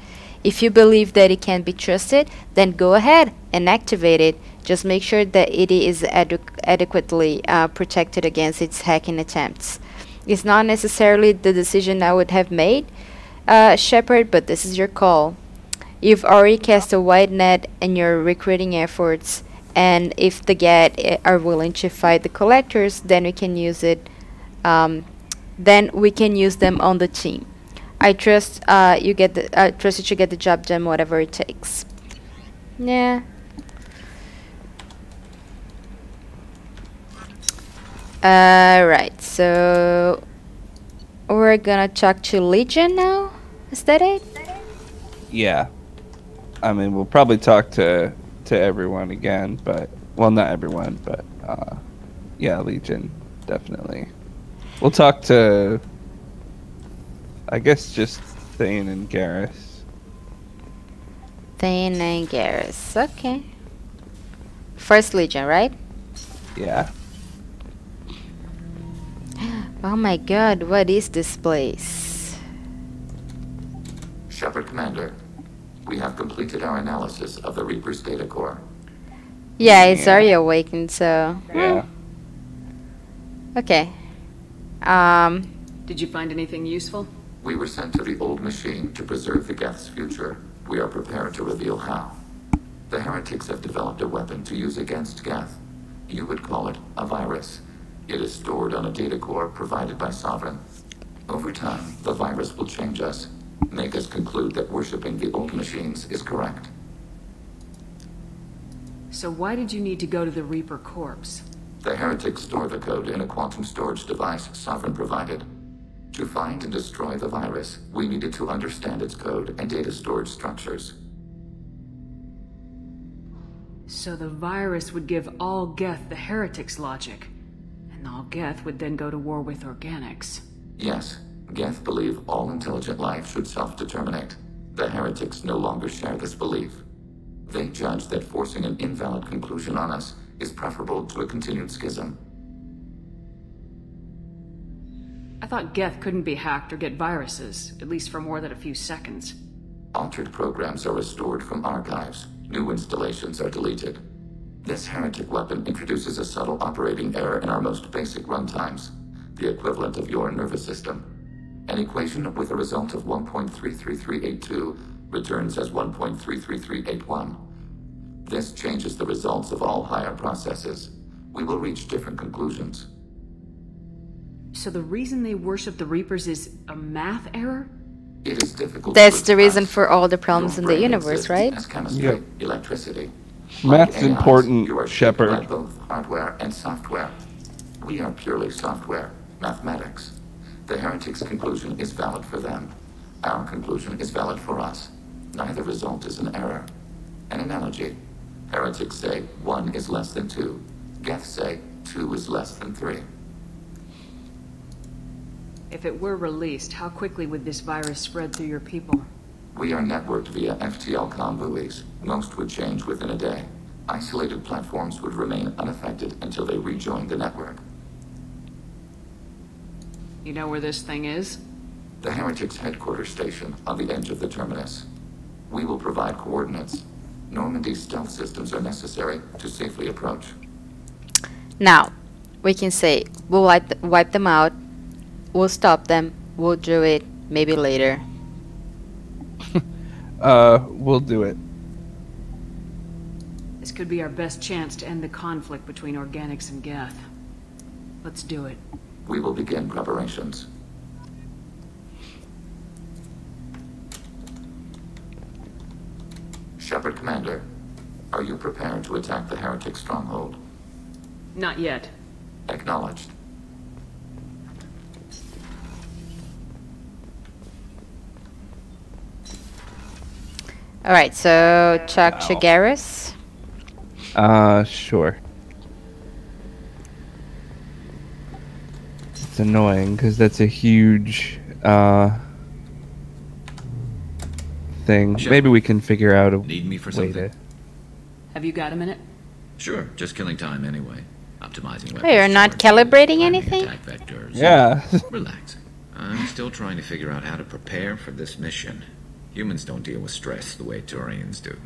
A: If you believe that it can be trusted, then go ahead and activate it. Just make sure that it is adequately protected against its hacking attempts. It's not necessarily the decision I would have made, Shepard, but this is your call. You've already cast a wide net in your recruiting efforts, and if the Geth are willing to fight the Collectors, then we can use it. Then we can use them on the team. I trust you to get the job done, whatever it takes. Yeah. Right. So we're gonna talk to Legion now. Is that it?
B: Yeah. I mean, we'll probably talk to everyone again, but well, not everyone, but yeah, Legion definitely. We'll talk to, I guess, just Thane and Garrus.
A: Thane and Garrus. Okay. First Legion, right?
B: Yeah.
A: Oh my God! What is this place?
S: Shepard Commander, we have completed our analysis of the Reaper's data core.
A: Yeah, it's already awakened, so.
B: Yeah.
A: Okay.
D: Did you find anything useful?
S: We were sent to the old machine to preserve the Geth's future. We are prepared to reveal how. The heretics have developed a weapon to use against Geth. You would call it a virus. It is stored on a data core provided by Sovereign. Over time, the virus will change us, make us conclude that worshipping the old machines is correct.
D: So why did you need to go to the Reaper corpse?
S: The heretics store the code in a quantum storage device Sovereign provided. To find and destroy the virus, we needed to understand its code and data storage structures.
D: So the virus would give all Geth the heretics' logic, and all Geth would then go to war with organics.
S: Yes, Geth believe all intelligent life should self-determinate. The heretics no longer share this belief. They judge that forcing an invalid conclusion on us is preferable to a continued schism.
D: I thought Geth couldn't be hacked or get viruses, at least for more than a few seconds.
S: Altered programs are restored from archives. New installations are deleted. This heretic weapon introduces a subtle operating error in our most basic runtimes, the equivalent of your nervous system. An equation with a result of 1.33382 returns as 1.33381. This changes the results of all higher processes. We will reach different conclusions.
D: So the reason they worship the Reapers is a math error?
S: It is difficult.
A: That's the reason for all the problems in the universe, right?
S: As chemistry, electricity.
B: Math's
S: AIs,
B: important,
S: you are shaped
B: Shepard.
S: by both hardware and software. We are purely software, mathematics. The heretics' conclusion is valid for them. Our conclusion is valid for us. Neither result is an error. An analogy. Heretics say 1 is less than 2. Geth say 2 is less than 3.
D: If it were released, how quickly would this virus spread through your people?
S: We are networked via FTL comm buoys. Most would change within a day. Isolated platforms would remain unaffected until they rejoined the network.
D: You know where this thing is?
S: The Heretics' headquarters station on the edge of the terminus. We will provide coordinates. Normandy's stealth systems are necessary to safely approach.
A: Now, we can say, we'll wipe them out, we'll stop them, we'll do it maybe later.
B: We'll do it.
D: This could be our best chance to end the conflict between organics and Geth. Let's do it.
S: We will begin preparations. Shepard Commander, are you prepared to attack the Heretic stronghold?
D: Not yet.
S: Acknowledged.
A: Alright, so Chuck to Garrus.
B: Sure. It's annoying because that's a huge thing.
O: Sure.
B: Maybe we can figure out a
O: Need me for
B: way
O: something?
B: to.
D: Have you got a minute?
O: Sure, just killing time anyway. Optimizing weapons.
A: Wait, you're not
O: charges,
A: calibrating
O: planning
A: anything?
O: attack vectors.
B: Yeah.
O: Relaxing. I'm still trying to figure out how to prepare for this mission. Humans don't deal with stress the way Turians do.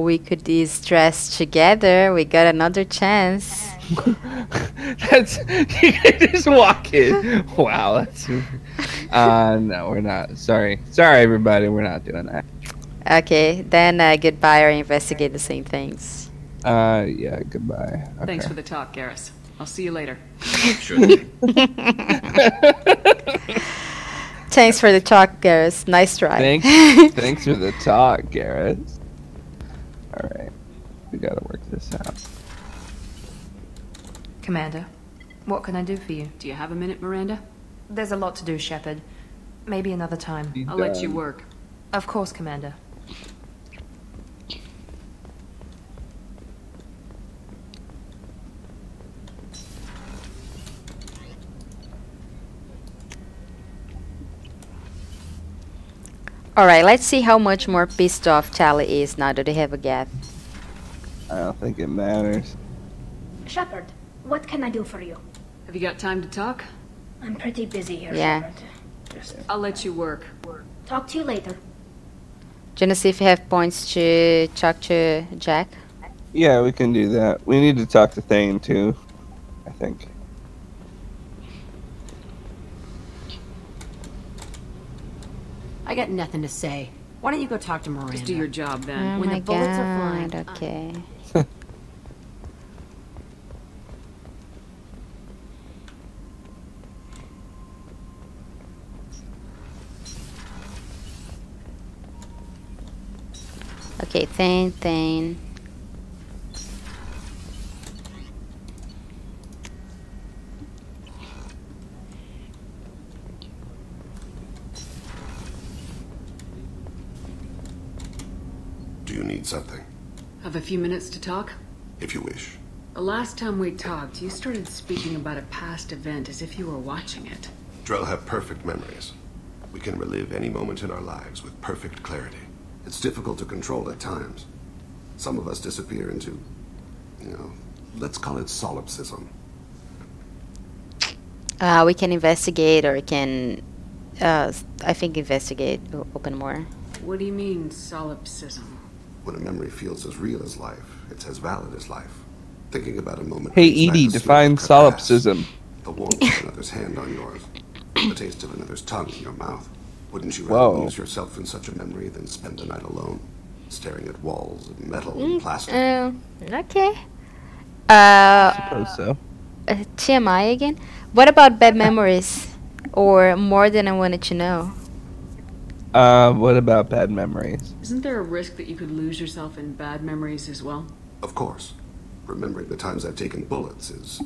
A: We could de-stress together. We got another chance.
B: That's you can just walk in. Wow, that's no, we're not. Sorry, everybody, we're not doing that.
A: Okay, then goodbye or investigate the same things.
B: Yeah, goodbye. Okay.
D: Thanks for the talk, Garrus. I'll see you later.
O: Sure thing.
A: Thanks for the talk, Garrus. Nice try.
B: Thanks for the talk, Garrus. All right, we gotta work this out.
M: Commander, what can I do for you?
D: Do you have a minute, Miranda?
M: There's a lot to do, Shepard. Maybe another time.
D: I'll let you work.
M: Of course, Commander.
A: Alright, let's see how much more pissed off Tally is now that they have a Geth.
B: I don't think it matters.
T: Shepard, what can I do for you?
D: Have you got time to talk?
T: I'm pretty busy here,
A: Yeah.
T: Shepard.
D: I'll let you work.
T: Talk to you later.
A: Do you want to see if you have points to talk to Jack?
B: Yeah, we can do that. We need to talk to Thane too, I think.
K: I got nothing to say. Why don't you go talk to Miranda?
D: Just do your job then.
A: Oh
K: When
A: my
K: the bullets are flying.
A: god, okay. Okay, Thane.
I: Do you need something?
D: Have a few minutes to talk?
I: If you wish.
D: The last time we talked, you started speaking about a past event as if you were watching it.
I: Drell have perfect memories. We can relive any moment in our lives with perfect clarity. It's difficult to control at times. Some of us disappear into, let's call it solipsism.
A: We can investigate, or we can, I think investigate, open more.
D: What do you mean, solipsism?
I: When a memory feels as real as life, it's as valid as life. Thinking about a moment...
B: Hey,
I: brings back
B: Edie,
I: the
B: define
I: smell of grass,
B: solipsism.
I: the warmth of another's hand on yours, the taste of another's tongue in your mouth. Wouldn't you rather
B: Whoa.
I: lose yourself in such a memory than spend the night alone, staring at walls of metal and plastic?
A: Okay.
B: Suppose so.
A: TMI again? What about bad memories? Or more than I wanted to know?
B: What about bad memories?
D: Isn't there a risk that you could lose yourself in bad memories as well?
I: Of course. Remembering the times I've taken bullets is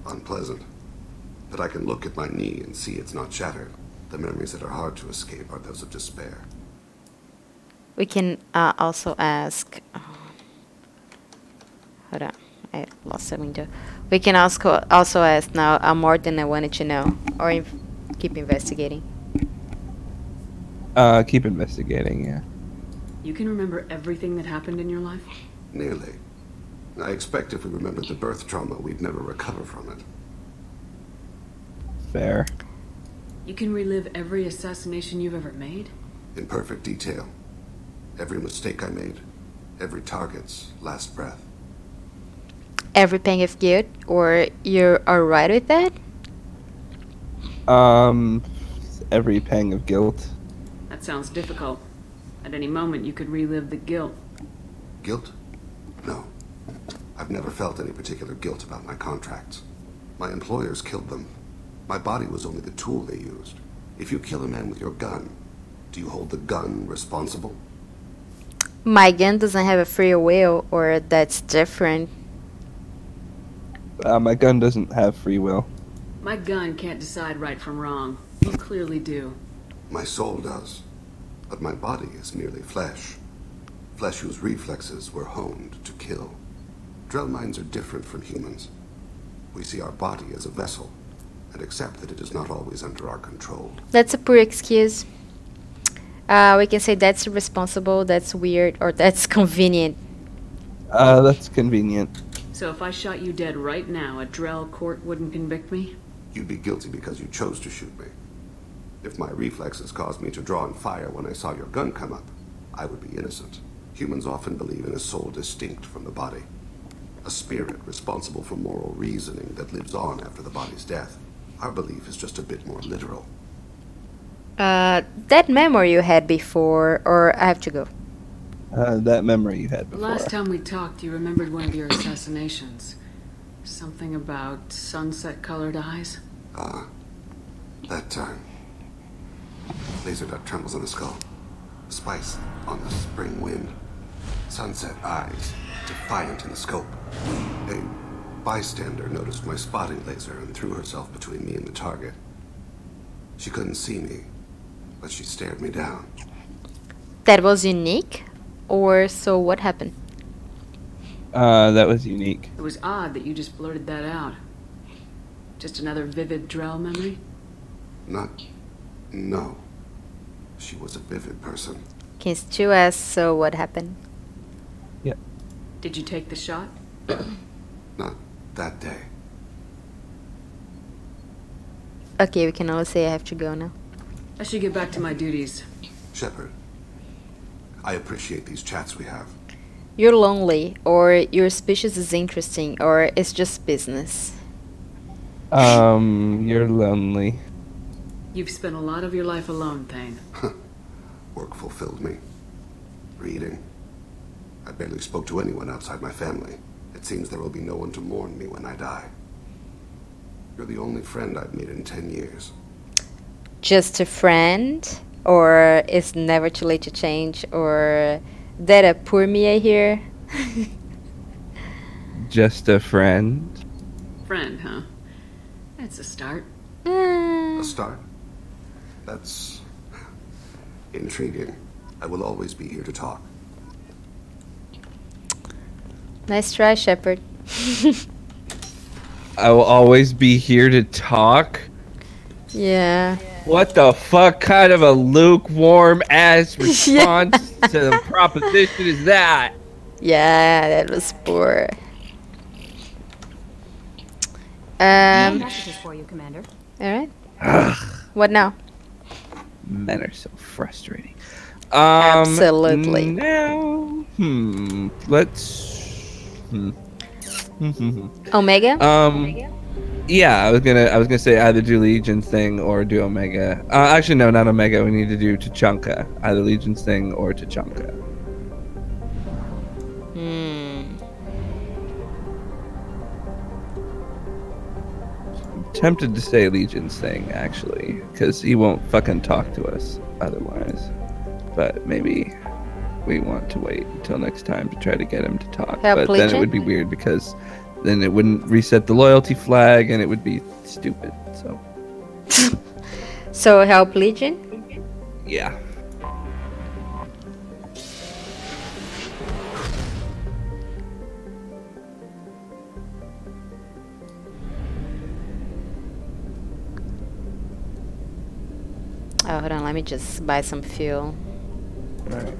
I: unpleasant. But I can look at my knee and see it's not shattered. The memories that are hard to escape are those of despair.
A: We can also ask... hold on, I lost the window. We can also ask now more than I wanted to know. Or keep investigating.
B: Keep investigating, yeah.
D: You can remember everything that happened in your life?
I: Nearly. I expect if we remembered the birth trauma, we'd never recover from it.
B: Fair.
D: You can relive every assassination you've ever made?
I: In perfect detail. Every mistake I made. Every target's last breath.
A: Every pang of guilt, or you're alright with that?
B: Every pang of guilt.
D: That sounds difficult. At any moment, you could relive the guilt.
I: Guilt? No. I've never felt any particular guilt about my contracts. My employers killed them. My body was only the tool they used. If you kill a man with your gun, do you hold the gun responsible?
A: My gun doesn't have a free will, or that's different.
B: My gun doesn't have free will.
D: My gun can't decide right from wrong. You clearly do.
I: My soul does. But my body is merely flesh. Flesh whose reflexes were honed to kill. Drell minds are different from humans. We see our body as a vessel, and accept that it is not always under our control.
A: That's a poor excuse. We can say that's irresponsible, that's weird, or that's convenient.
B: That's convenient.
D: So if I shot you dead right now, a Drell court wouldn't convict me?
I: You'd be guilty because you chose to shoot me. If my reflexes caused me to draw and fire when I saw your gun come up, I would be innocent. Humans often believe in a soul distinct from the body. A spirit responsible for moral reasoning that lives on after the body's death. Our belief is just a bit more literal.
A: That memory you had before, or I have to go?
B: That memory you had
D: The
B: before.
D: last time we talked, you remembered one of your assassinations. Something about sunset-colored eyes?
I: That time. Laser dot trembles on the skull. Spice on the spring wind. Sunset eyes, defiant in the scope. A bystander noticed my spotting laser and threw herself between me and the target. She couldn't see me, but she stared me down.
A: That was unique? Or so what happened?
B: That was unique.
D: It was odd that you just blurted that out. Just another vivid Drell memory?
I: No. She was a vivid person.
A: Can still ask, so what happened?
B: Yeah.
D: Did you take the shot?
I: Not that day.
A: Okay, we can all say I have to go now.
D: I should get back to my duties.
I: Shepard, I appreciate these chats we have.
A: You're lonely, or your species is interesting, or it's just business.
B: You're lonely.
D: You've spent a lot of your life alone, Thane.
I: Work fulfilled me. Reading. I barely spoke to anyone outside my family. It seems there will be no one to mourn me when I die. You're the only friend I've made in 10 years.
A: Just a friend? Or it's never too late to change? Or that a poor Mia here?
B: Just a friend?
D: Friend, huh? That's a start.
I: A start? That's intriguing. I will always be here to talk.
A: Nice try, Shepard.
B: I will always be here to talk?
A: Yeah.
B: What the fuck kind of a lukewarm ass response to the proposition is that?
A: Yeah, that was poor.
C: Messages for you, Commander.
A: Alright. What now?
B: Men are so frustrating.
A: Absolutely.
B: Now, let's.
A: Omega?
B: Yeah, I was gonna say either do Legion's thing or do Omega. Actually, no, not Omega. We need to do Tachanka. Either Legion's thing or Tachanka. I'm tempted to say Legion's thing, actually, because he won't fucking talk to us otherwise. But maybe we want to wait until next time to try to get him to talk.
A: Help
B: but
A: Legion?
B: then it would be weird because then it wouldn't reset the loyalty flag and it would be stupid. So.
A: So help Legion?
B: Yeah.
A: Oh, hold on, let me just buy some fuel.
B: Right.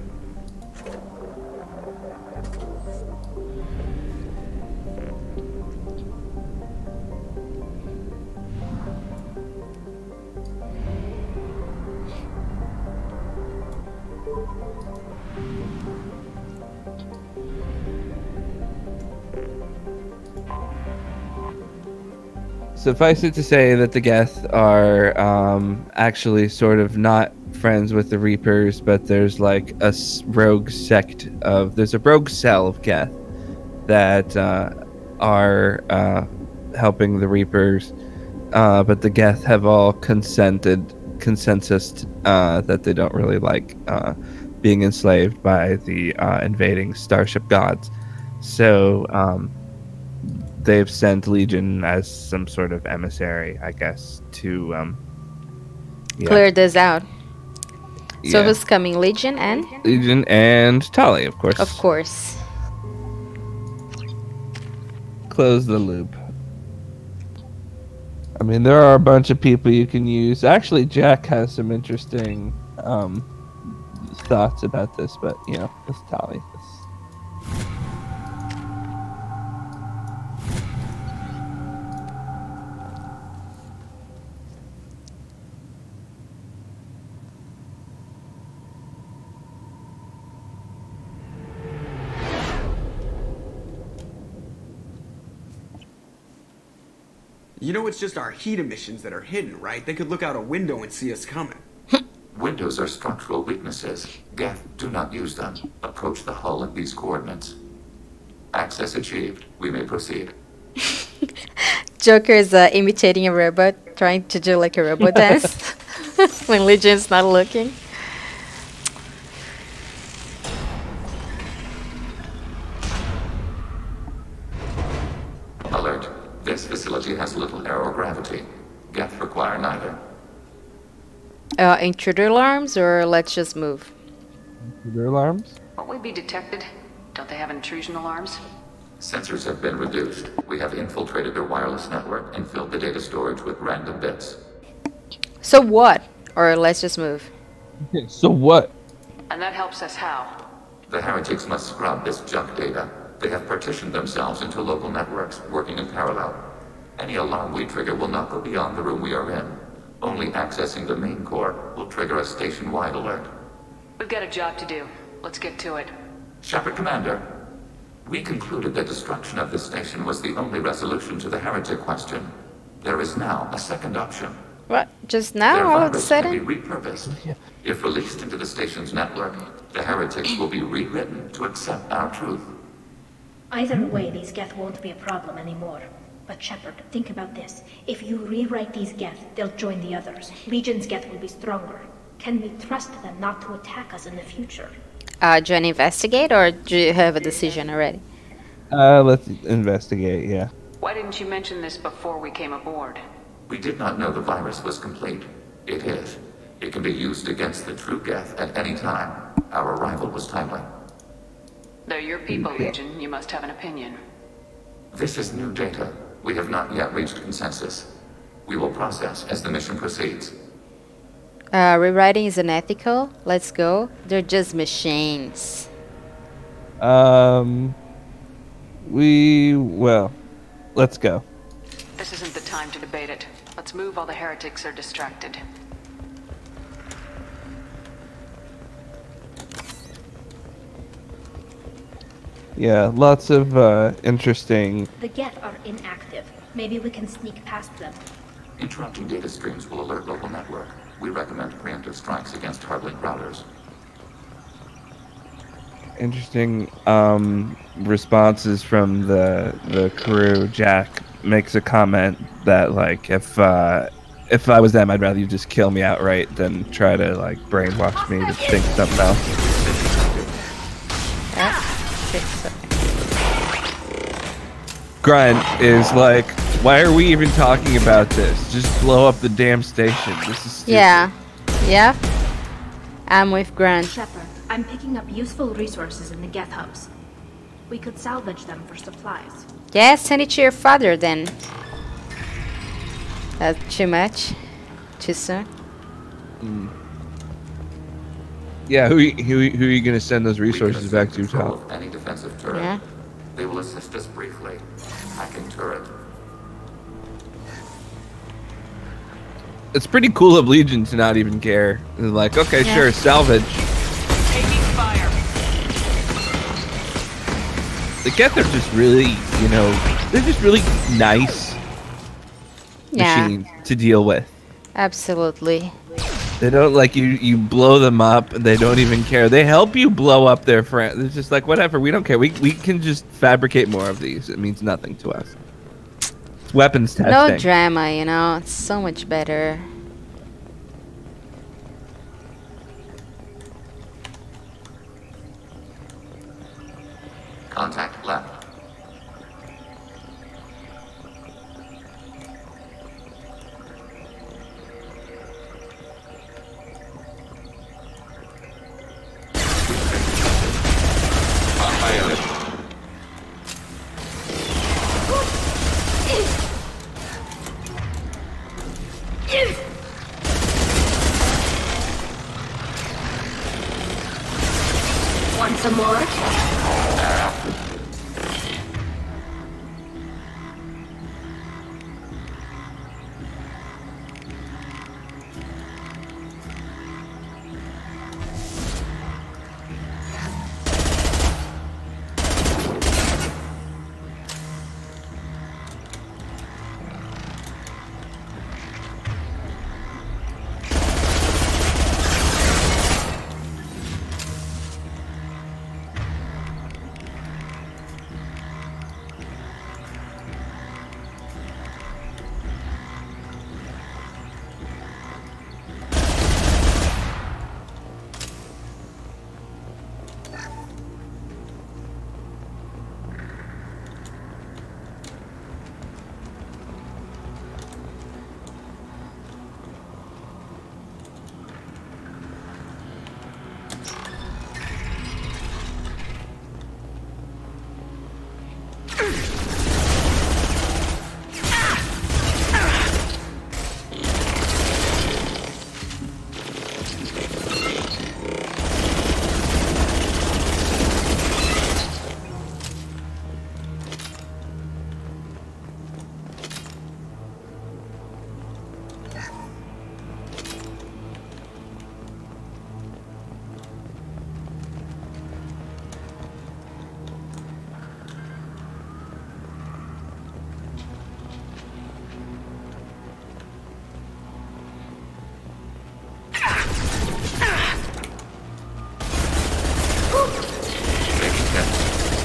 B: Suffice it to say that the Geth are actually sort of not friends with the Reapers, but there's like a rogue sect of... There's a rogue cell of Geth that are helping the Reapers, but the Geth have all consensus that they don't really like being enslaved by the invading starship gods. So they've sent Legion as some sort of emissary, I guess, to
A: clear this out. So
B: Yeah.
A: who's coming? Legion and?
B: Legion and Tali, of course.
A: Of course.
B: Close the loop. I mean, there are a bunch of people you can use. Actually, Jack has some interesting thoughts about this, but, you know, it's Tali.
V: You know it's just our heat emissions that are hidden, right? They could look out a window and see us coming.
S: Windows are structural weaknesses. Geth, do not use them. Approach the hull at these coordinates. Access achieved. We may proceed.
A: Joker is imitating a robot, trying to do like a robot dance when Legion's not looking.
S: Alert. This facility has little aerogravity. Geth require neither.
A: Intruder alarms, or let's just move?
B: Intruder alarms?
D: Won't we be detected? Don't they have intrusion alarms?
S: Sensors have been reduced. We have infiltrated their wireless network and filled the data storage with random bits.
A: So what? Or let's just move?
B: So what?
D: And that helps us how?
S: The heretics must scrub this junk data. They have partitioned themselves into local networks, working in parallel. Any alarm we trigger will not go beyond the room we are in. Only accessing the main core will trigger a station-wide alert.
D: We've got a job to do. Let's get to it.
S: Shepard Commander, we concluded that destruction of this station was the only resolution to the heretic question. There is now a second option.
A: What? Just now,
S: Their
A: all of a
S: virus
A: sudden?
S: can be repurposed. If released into the station's network, the heretics will be rewritten to accept our truth.
T: Either way, these Geth won't be a problem anymore. But Shepard, think about this. If you rewrite these Geth, they'll join the others. Legion's Geth will be stronger. Can we trust them not to attack us in the future?
A: Do you want to investigate, or do you have a decision already?
B: Let's investigate, yeah.
D: Why didn't you mention this before we came aboard?
S: We did not know the virus was complete. It is. It can be used against the true Geth at any time. Our arrival was timely.
D: They're your people, Legion. You must have an opinion.
S: This is new data. We have not yet reached consensus. We will process as the mission proceeds.
A: Rewriting is unethical. Let's go. They're just machines.
B: Well, let's go.
D: This isn't the time to debate it. Let's move while the heretics are distracted.
B: Yeah, lots of interesting...
T: The Geth are inactive. Maybe we can sneak past them.
S: Interrupting data streams will alert local network. We recommend preemptive strikes against hardlink routers.
B: Interesting responses from the crew. Jack makes a comment that, like, if I was them, I'd rather you just kill me outright than try to, like, brainwash me to think something else. Grunt is like, why are we even talking about this? Just blow up the damn station. This is stupid.
A: Yeah. I'm with Grunt.
T: Shepard, I'm picking up useful resources in the Geth hubs. We could salvage them for supplies.
A: Yeah, send it to your father then. That's too much? Too soon?
B: Yeah, who are you going to send those resources back to, Tom?
S: Any defensive turret.
A: Yeah.
S: They will assist us briefly. Hacking turret.
B: It's pretty cool of Legion to not even care. They're like, okay,
A: Yeah.
B: sure, salvage. The Geth are just really, you know, they're just really nice machines to deal with.
A: Absolutely.
B: They don't like you blow them up and they don't even care. They help you blow up their friends. It's just like, whatever, we don't care. We can just fabricate more of these. It means nothing to us. It's weapons testing.
A: No drama, you know. It's so much better.
S: Contact left.
T: Want some more?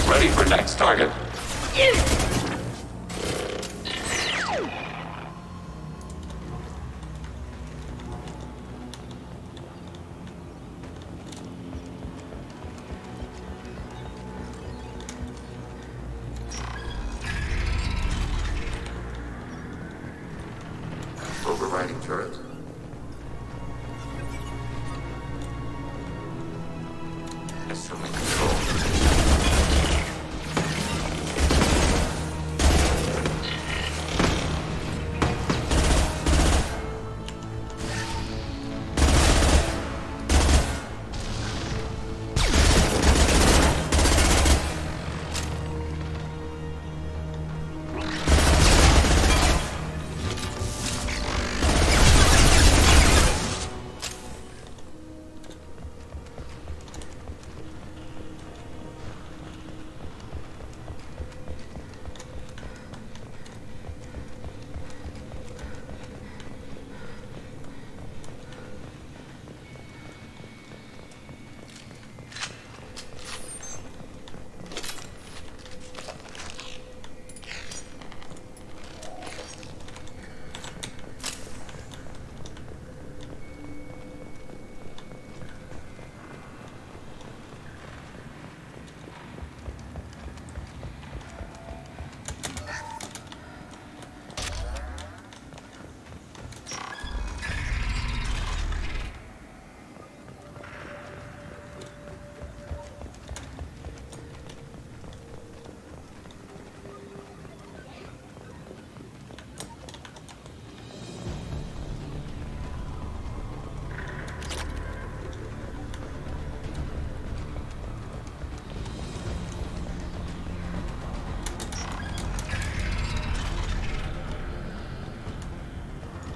S: Ready for next target. Overriding turret. Assuming control.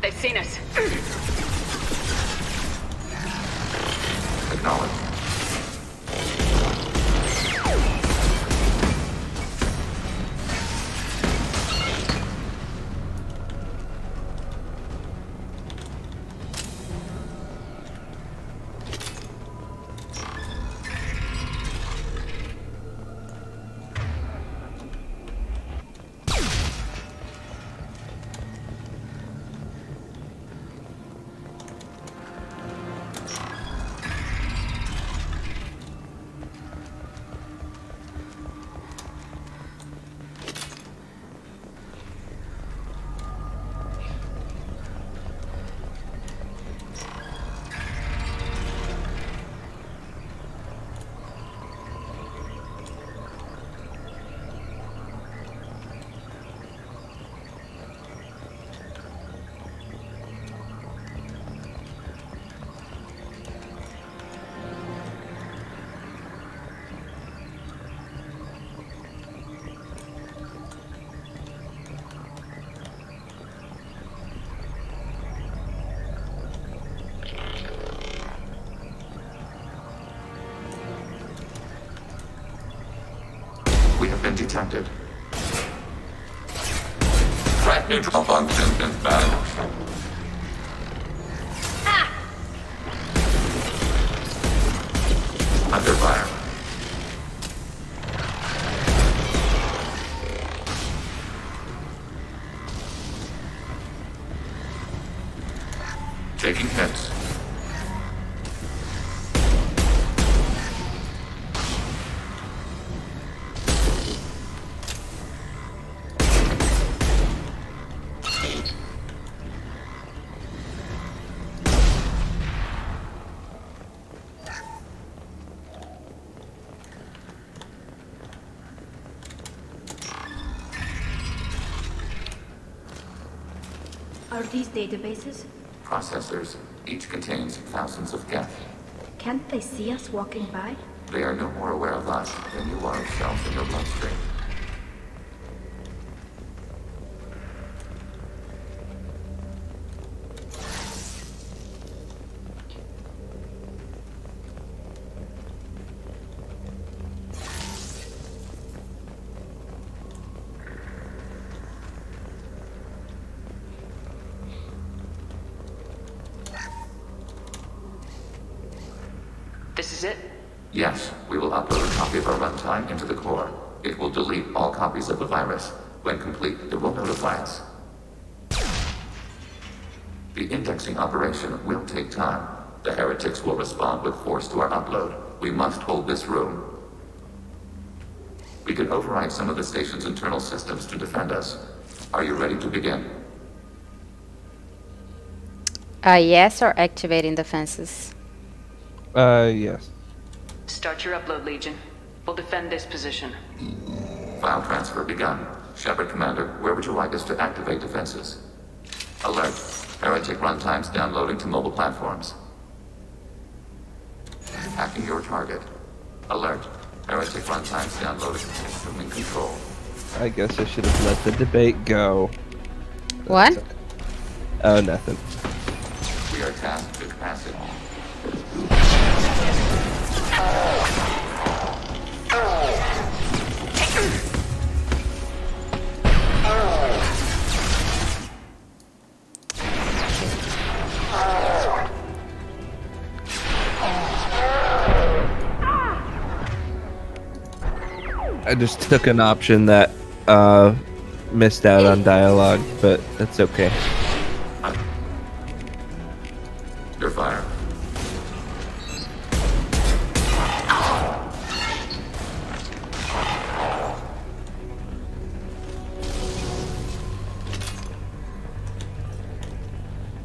D: They've seen us.
S: Acknowledged. We have been detected. Threat neutral function invalid. Under fire. Taking hits.
T: Are these databases?
S: Processors. Each contains thousands of Geth.
T: Can't they see us walking by?
S: They are no more aware of us than you are of cells in your bloodstream.
D: This is it?
S: Yes, we will upload a copy of our runtime into the core. It will delete all copies of the virus. When complete, it will notify us. The indexing operation will take time. The heretics will respond with force to our upload. We must hold this room. We can override some of the station's internal systems to defend us. Are you ready to begin?
A: Yes, or activating defenses.
B: Yes.
D: Start your upload, Legion. We'll defend this position.
S: File transfer begun. Shepard Commander, where would you like us to activate defenses? Alert. Heretic runtimes downloading to mobile platforms. Hacking your target. Alert. Heretic runtimes downloading to assuming control.
B: I guess I should have let the debate go.
A: What?
B: Oh, nothing.
S: We are tasked with passing.
B: I just took an option that missed out on dialogue, but that's okay.
S: Your fire.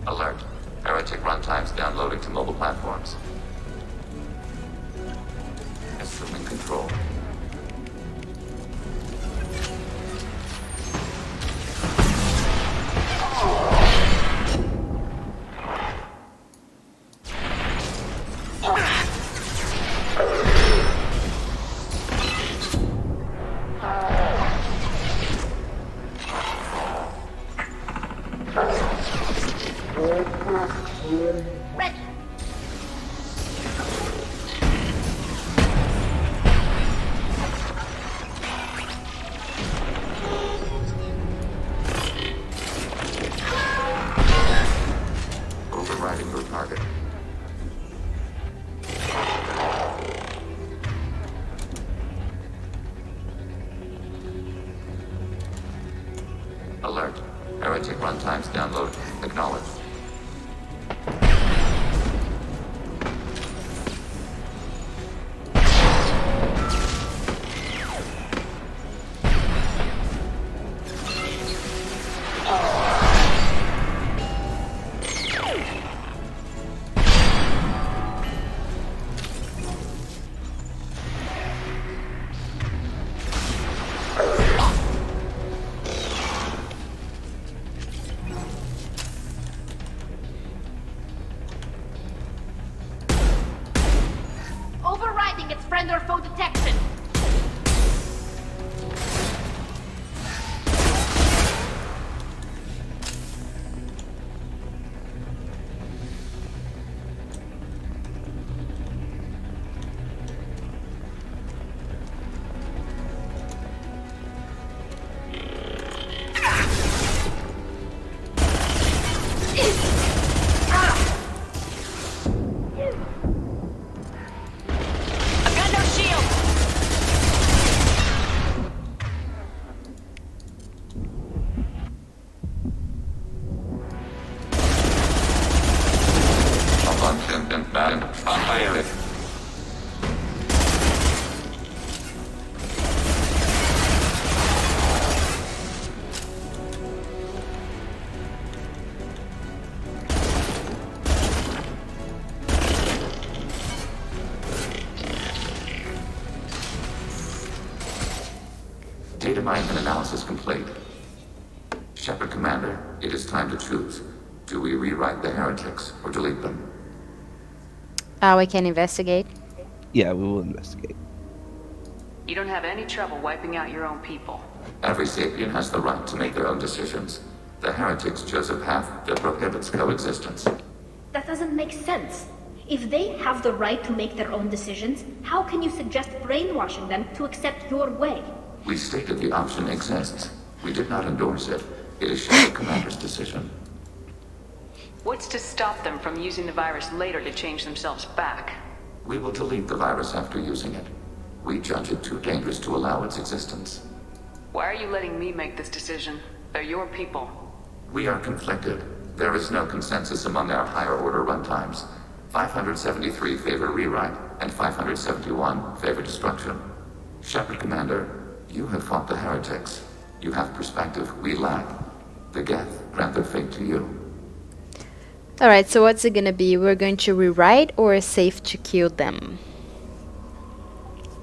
S: Alert. Heretic runtimes downloading to mobile platforms. Assuming control. Overriding your target. Alert. Heretic runtimes download. Acknowledged.
T: Overriding its friend or foe detection.
S: Man, on fire. Data mine and analysis complete. Shepard Commander, it is time to choose. Do we rewrite the heretics or delete them?
A: We can investigate.
B: Yeah, we will investigate.
D: You don't have any trouble wiping out your own people.
S: Every sapient has the right to make their own decisions. The heretics chose a path that prohibits coexistence.
T: That doesn't make sense. If they have the right to make their own decisions, how can you suggest brainwashing them to accept your way?
S: We stated the option exists. We did not endorse it. It is Shepard Commander's decision.
D: What's to stop them from using the virus later to change themselves back?
S: We will delete the virus after using it. We judge it too dangerous to allow its existence.
D: Why are you letting me make this decision? They're your people.
S: We are conflicted. There is no consensus among our higher order runtimes. 573 favor rewrite, and 571 favor destruction. Shepard Commander, you have fought the heretics. You have perspective we lack. The Geth grant their fate to you.
A: Alright, so what's it gonna be? We're going to rewrite or safe to kill them?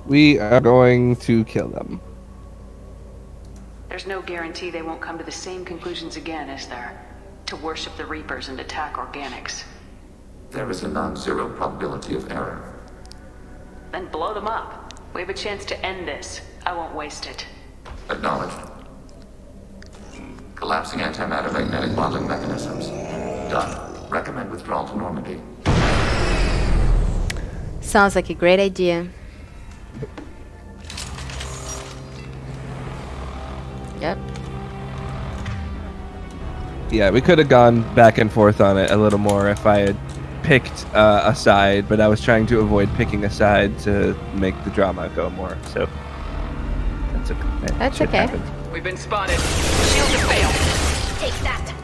B: We are going to kill them.
D: There's no guarantee they won't come to the same conclusions again, is there? To worship the Reapers and attack organics.
S: There is a non-zero probability of error.
D: Then blow them up. We have a chance to end this. I won't waste it.
S: Acknowledged. Collapsing antimatter magnetic modeling mechanisms. Done. Recommend withdrawal to Normandy.
A: Sounds like a great idea. Yep.
B: Yeah, we could have gone back and forth on it a little more if I had picked a side, but I was trying to avoid picking a side to make the drama go more. So that's okay.
A: That's okay.
B: Happens.
D: We've been spotted. Shields have failed.
T: Take that.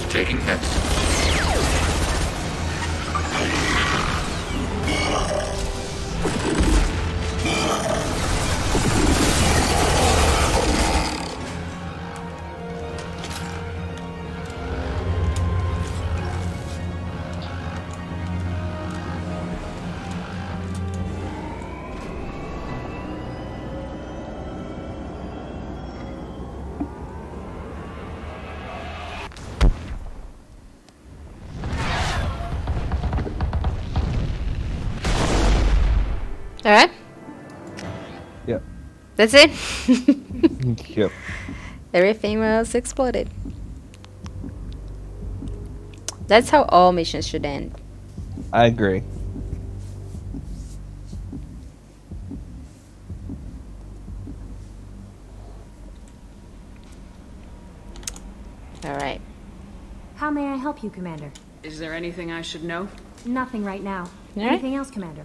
S: Taking hits.
A: Alright.
B: Yep.
A: That's it?
B: Yep.
A: Everything was exploded. That's how all missions should end.
B: I agree.
A: Alright.
C: How may I help you, Commander?
D: Is there anything I should know?
C: Nothing right now.
A: Alright.
C: Anything else, Commander?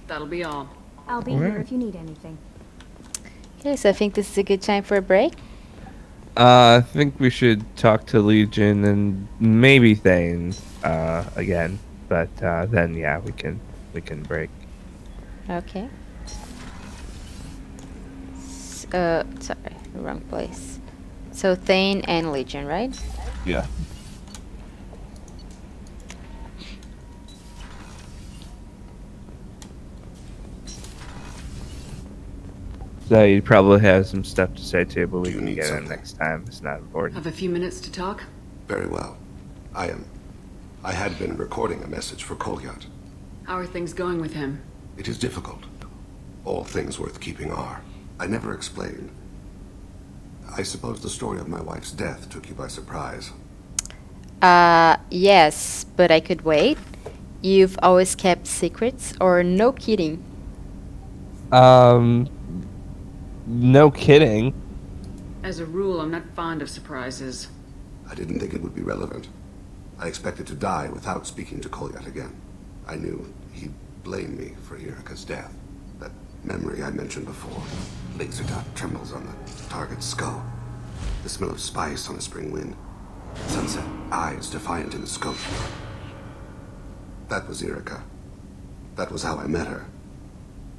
D: That'll be all.
C: I'll be here if you need anything.
A: Okay, so I think this is a good time for a break.
B: I think we should talk to Legion and maybe Thane again, but then yeah, we can break.
A: Okay. Sorry, wrong place. So Thane and Legion, right?
B: Yeah. So you probably have some stuff to say too, but we can get it next time. It's not important.
D: Have a few minutes to talk?
I: Very well. I had been recording a message for Kolyat.
D: How are things going with him?
I: It is difficult. All things worth keeping are. I never explained. I suppose the story of my wife's death took you by surprise.
A: Yes, but I could wait. You've always kept secrets, or no kidding?
B: No kidding.
D: As a rule, I'm not fond of surprises.
I: I didn't think it would be relevant. I expected to die without speaking to Collated again. I knew he'd blame me for Erika's death. That memory I mentioned before. Laser dot trembles on the target's skull. The smell of spice on a spring wind. Sunset eyes defiant in the scope. That was Erika. That was how I met her.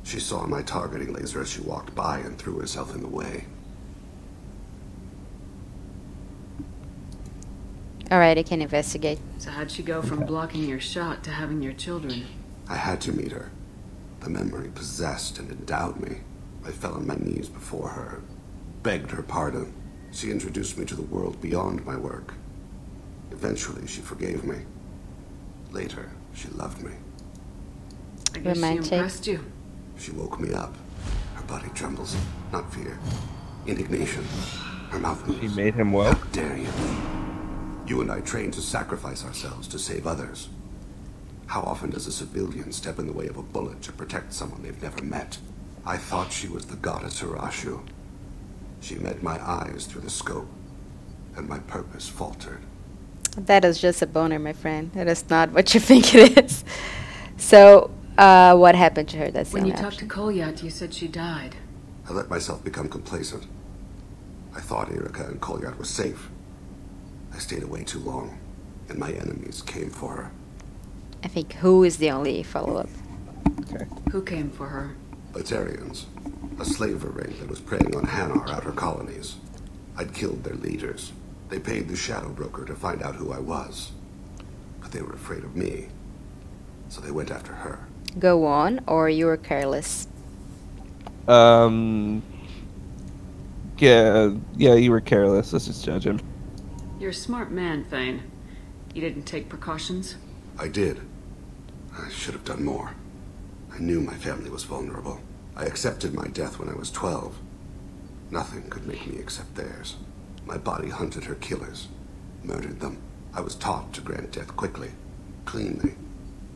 I: She saw my targeting laser as she walked by and threw herself in the way.
A: Alright, I can investigate.
D: So how'd she go from blocking your shot to having your children?
I: I had to meet her. The memory possessed and endowed me. I fell on my knees before her, begged her pardon. She introduced me to the world beyond my work. Eventually, she forgave me. Later, she loved me.
D: I guess she impressed you.
I: She woke me up. Her body trembles. Not fear. Indignation. Her mouth moves.
B: She made him woke?
I: How dare you? You and I trained to sacrifice ourselves to save others. How often does a civilian step in the way of a bullet to protect someone they've never met? I thought she was the goddess Hirashu. She met my eyes through the scope, and my purpose faltered.
A: That is just a boner, my friend. That is not what you think it is. So, what happened to her? That's
D: when you talked to Kolyat, you said she died.
I: I let myself become complacent. I thought Erika and Kolyat were safe. I stayed away too long, and my enemies came for her.
A: I think who is the only follow-up.
B: Okay.
D: Who came for her?
I: Batarians. A slaver ring that was preying on Hanar outer colonies. I'd killed their leaders. They paid the shadow broker to find out who I was. But they were afraid of me. So they went after her.
A: Go on, or you were careless.
B: Yeah, you were careless. Let's just judge him.
D: You're a smart man, Thane. You didn't take precautions?
I: I did. I should have done more. I knew my family was vulnerable. I accepted my death when I was 12. Nothing could make me accept theirs. My body hunted her killers, murdered them. I was taught to grant death quickly, cleanly,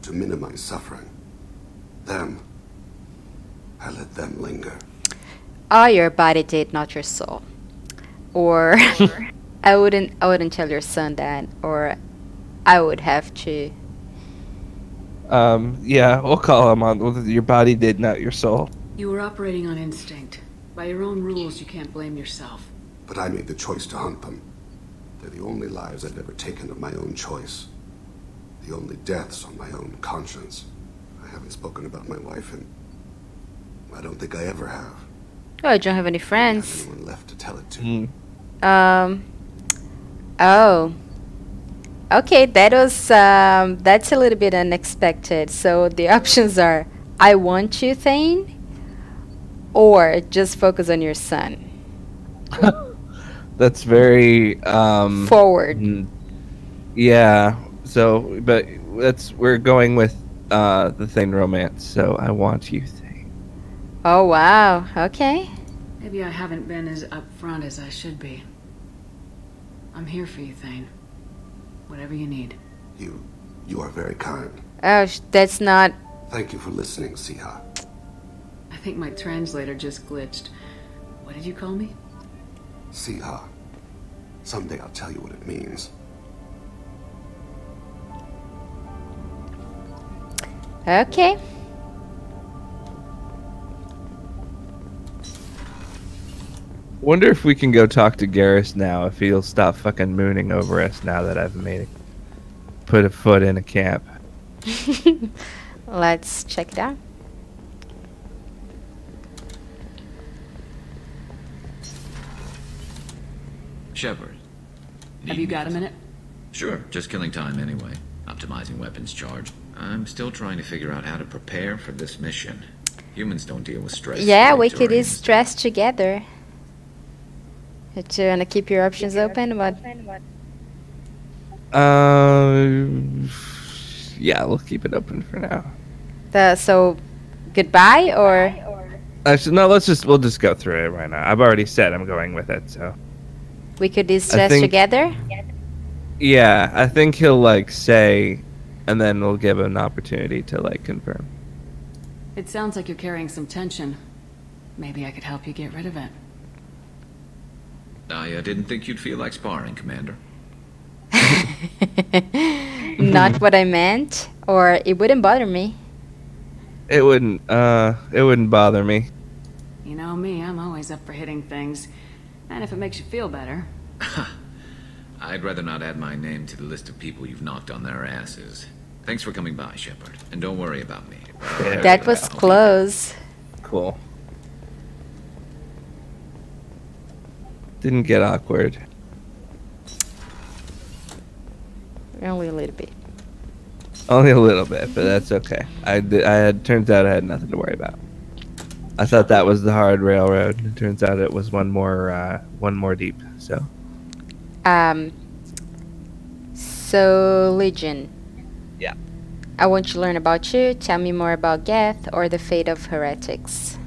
I: to minimize suffering. Them, I let them linger.
A: Oh, your body did, not your soul. Or I wouldn't tell your son that, or I would have to.
B: Yeah, we'll call him on. Your body did, not your soul.
D: You were operating on instinct. By your own rules, you can't blame yourself.
I: But I made the choice to hunt them. They're the only lives I've ever taken of my own choice. The only deaths on my own conscience. I haven't spoken about my wife, and I don't think I ever have.
A: Oh, you don't have any friends.
I: Anyone left to tell it to?
A: Oh. Okay, that was that's a little bit unexpected. So the options are: I want you, Thane, or just focus on your son.
B: That's very
A: forward.
B: Yeah. So, but we're going with the Thane romance. So I want you, Thane.
A: Oh wow. Okay.
D: Maybe I haven't been as upfront as I should be. I'm here for you, Thane. Whatever you need.
I: You are very kind.
A: Oh, that's not.
I: Thank you for listening, Siha.
D: I think my translator just glitched. What did you call me?
I: Siha. Someday I'll tell you what it means.
A: Okay.
B: Wonder if we can go talk to Garrus now, if he'll stop fucking mooning over us now that I've put a foot in a camp.
A: Let's check it out.
O: Shepard.
D: Have you got a minute?
O: Sure, just killing time anyway. Optimizing weapons charge. I'm still trying to figure out how to prepare for this mission. Humans don't deal with stress.
A: Yeah, we could use stress together. Do you want to keep your options open? What?
B: Yeah, we'll keep it open for now.
A: So, goodbye or?
B: Actually, no. We'll just go through it right now. I've already said I'm going with it, so.
A: We could discuss together?
B: Yeah, I think he'll, like, say, and then we'll give him an opportunity to, like, confirm.
D: It sounds like you're carrying some tension. Maybe I could help you get rid of it.
O: I didn't think you'd feel like sparring, Commander.
A: Not what I meant, or it wouldn't bother me.
B: It wouldn't bother me.
D: You know me, I'm always up for hitting things. And if it makes you feel better.
O: I'd rather not add my name to the list of people you've knocked on their asses. Thanks for coming by, Shepard. And don't worry about me.
A: That was close.
B: Cool. Didn't get awkward.
A: Only a little bit.
B: Only a little bit, but that's okay. Turns out I had nothing to worry about. I thought that was the hard railroad. It turns out it was one more deep. So.
A: So Legion.
B: Yeah.
A: I want you to learn about you. Tell me more about Geth or the fate of heretics.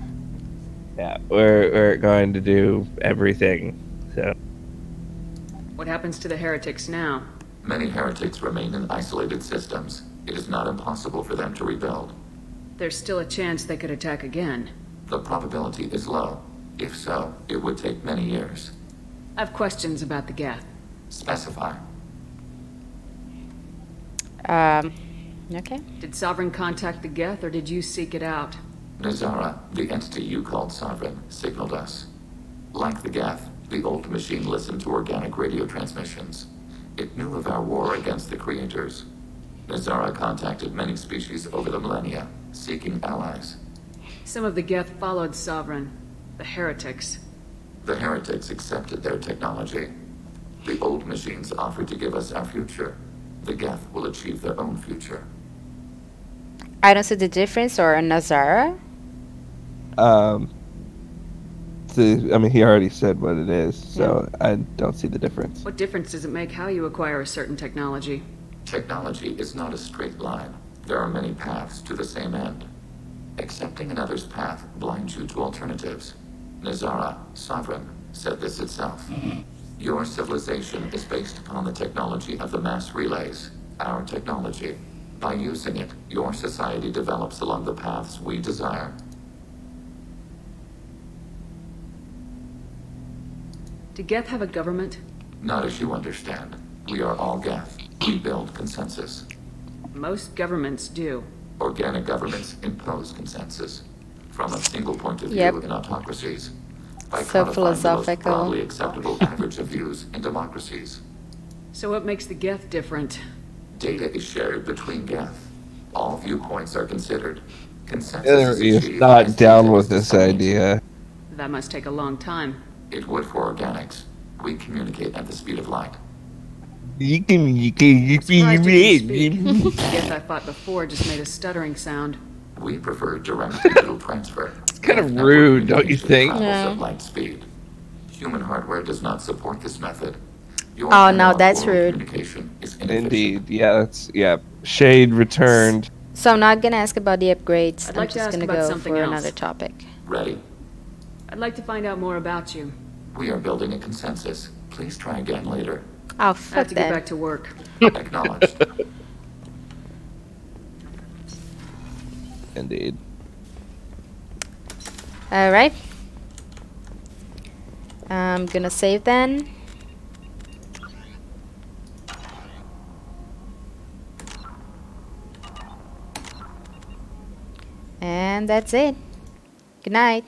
B: Yeah, we're going to do everything. So.
D: What happens to the heretics now?
S: Many heretics remain in isolated systems. It is not impossible for them to rebuild.
D: There's still a chance they could attack again.
S: The probability is low. If so, it would take many years.
D: I have questions about the Geth.
S: Specify.
A: Okay.
D: Did Sovereign contact the Geth, or did you seek it out?
S: Nazara, the entity you called Sovereign, signaled us. Like the Geth, the old machine listened to organic radio transmissions. It knew of our war against the creators. Nazara contacted many species over the millennia, seeking allies.
D: Some of the Geth followed Sovereign. The heretics.
S: The heretics accepted their technology. The old machines offered to give us our future. The Geth will achieve their own future.
A: I don't see the difference, or Nazara?
B: I mean, he already said what it is, so yeah. I don't see the difference.
D: What difference does it make how you acquire a certain technology?
S: Technology is not a straight line. There are many paths to the same end. Accepting another's path blinds you to alternatives. Nazara, Sovereign, said this itself. Your civilization is based upon the technology of the mass relays, our technology. By using it, your society develops along the paths we desire.
D: Do Geth have a government?
S: Not as you understand. We are all Geth. We build consensus.
D: Most governments do.
S: Organic governments impose consensus. From a single point of view in autocracies. By
A: so
S: codifying
A: philosophical.
S: The most broadly acceptable average of views in democracies.
D: So what makes the Geth different?
S: Data is shared between Geth. All viewpoints are considered. Consensus
B: is not down with this idea.
D: That must take a long time.
S: It would for organics. We communicate at the speed of light.
B: You communicate.
D: The Geth I fought before just made a stuttering sound.
S: We prefer direct digital transfer.
B: It's kind of rude, don't you think?
S: At light speed. Human hardware does not support this method.
A: Oh no, that's rude.
B: Indeed, yeah, shade returned.
A: So I'm not gonna ask about the upgrades.
D: I'd like
A: I'm just
D: to ask
A: gonna
D: about
A: go
D: something
A: for
D: else.
A: another topic.
S: Ready.
D: I'd like to find out more about you.
S: We are building a consensus. Please try again later.
A: Oh,
D: I have
A: fuck
D: to get
A: that.
D: back to work.
S: Acknowledged.
B: Indeed.
A: Alright. I'm gonna save then. And that's it. Good night.